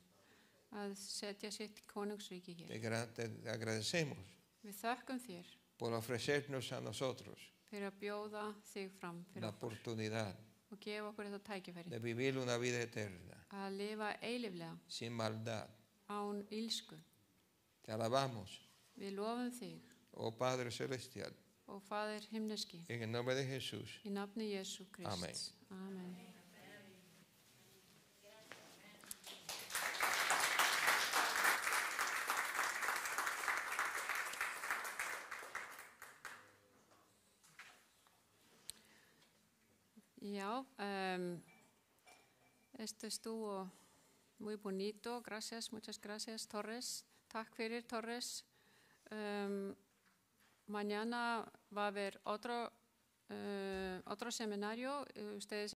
að setja sitt konungsríki hér. Te agradecemos Við þökkum þér por ofrecernos a nosotros fyrir að bjóða þig fram fyrir la okkur oportunidad og gefa okkur þetta tækifæri de vivir una vida eterna, að lifa eilíflega sin maldad. án ílsku. Te alabamos, Við lofum þig, oh Padre Celestial, og Faðir himneski, en el nombre de Jesús. í nafni Jesú Krist. Amen. Amen. Ya, esto estuvo muy bonito. Gracias, muchas gracias, Torres. Takk fyrir, Torres. Mañana va a haber otro seminario. Ustedes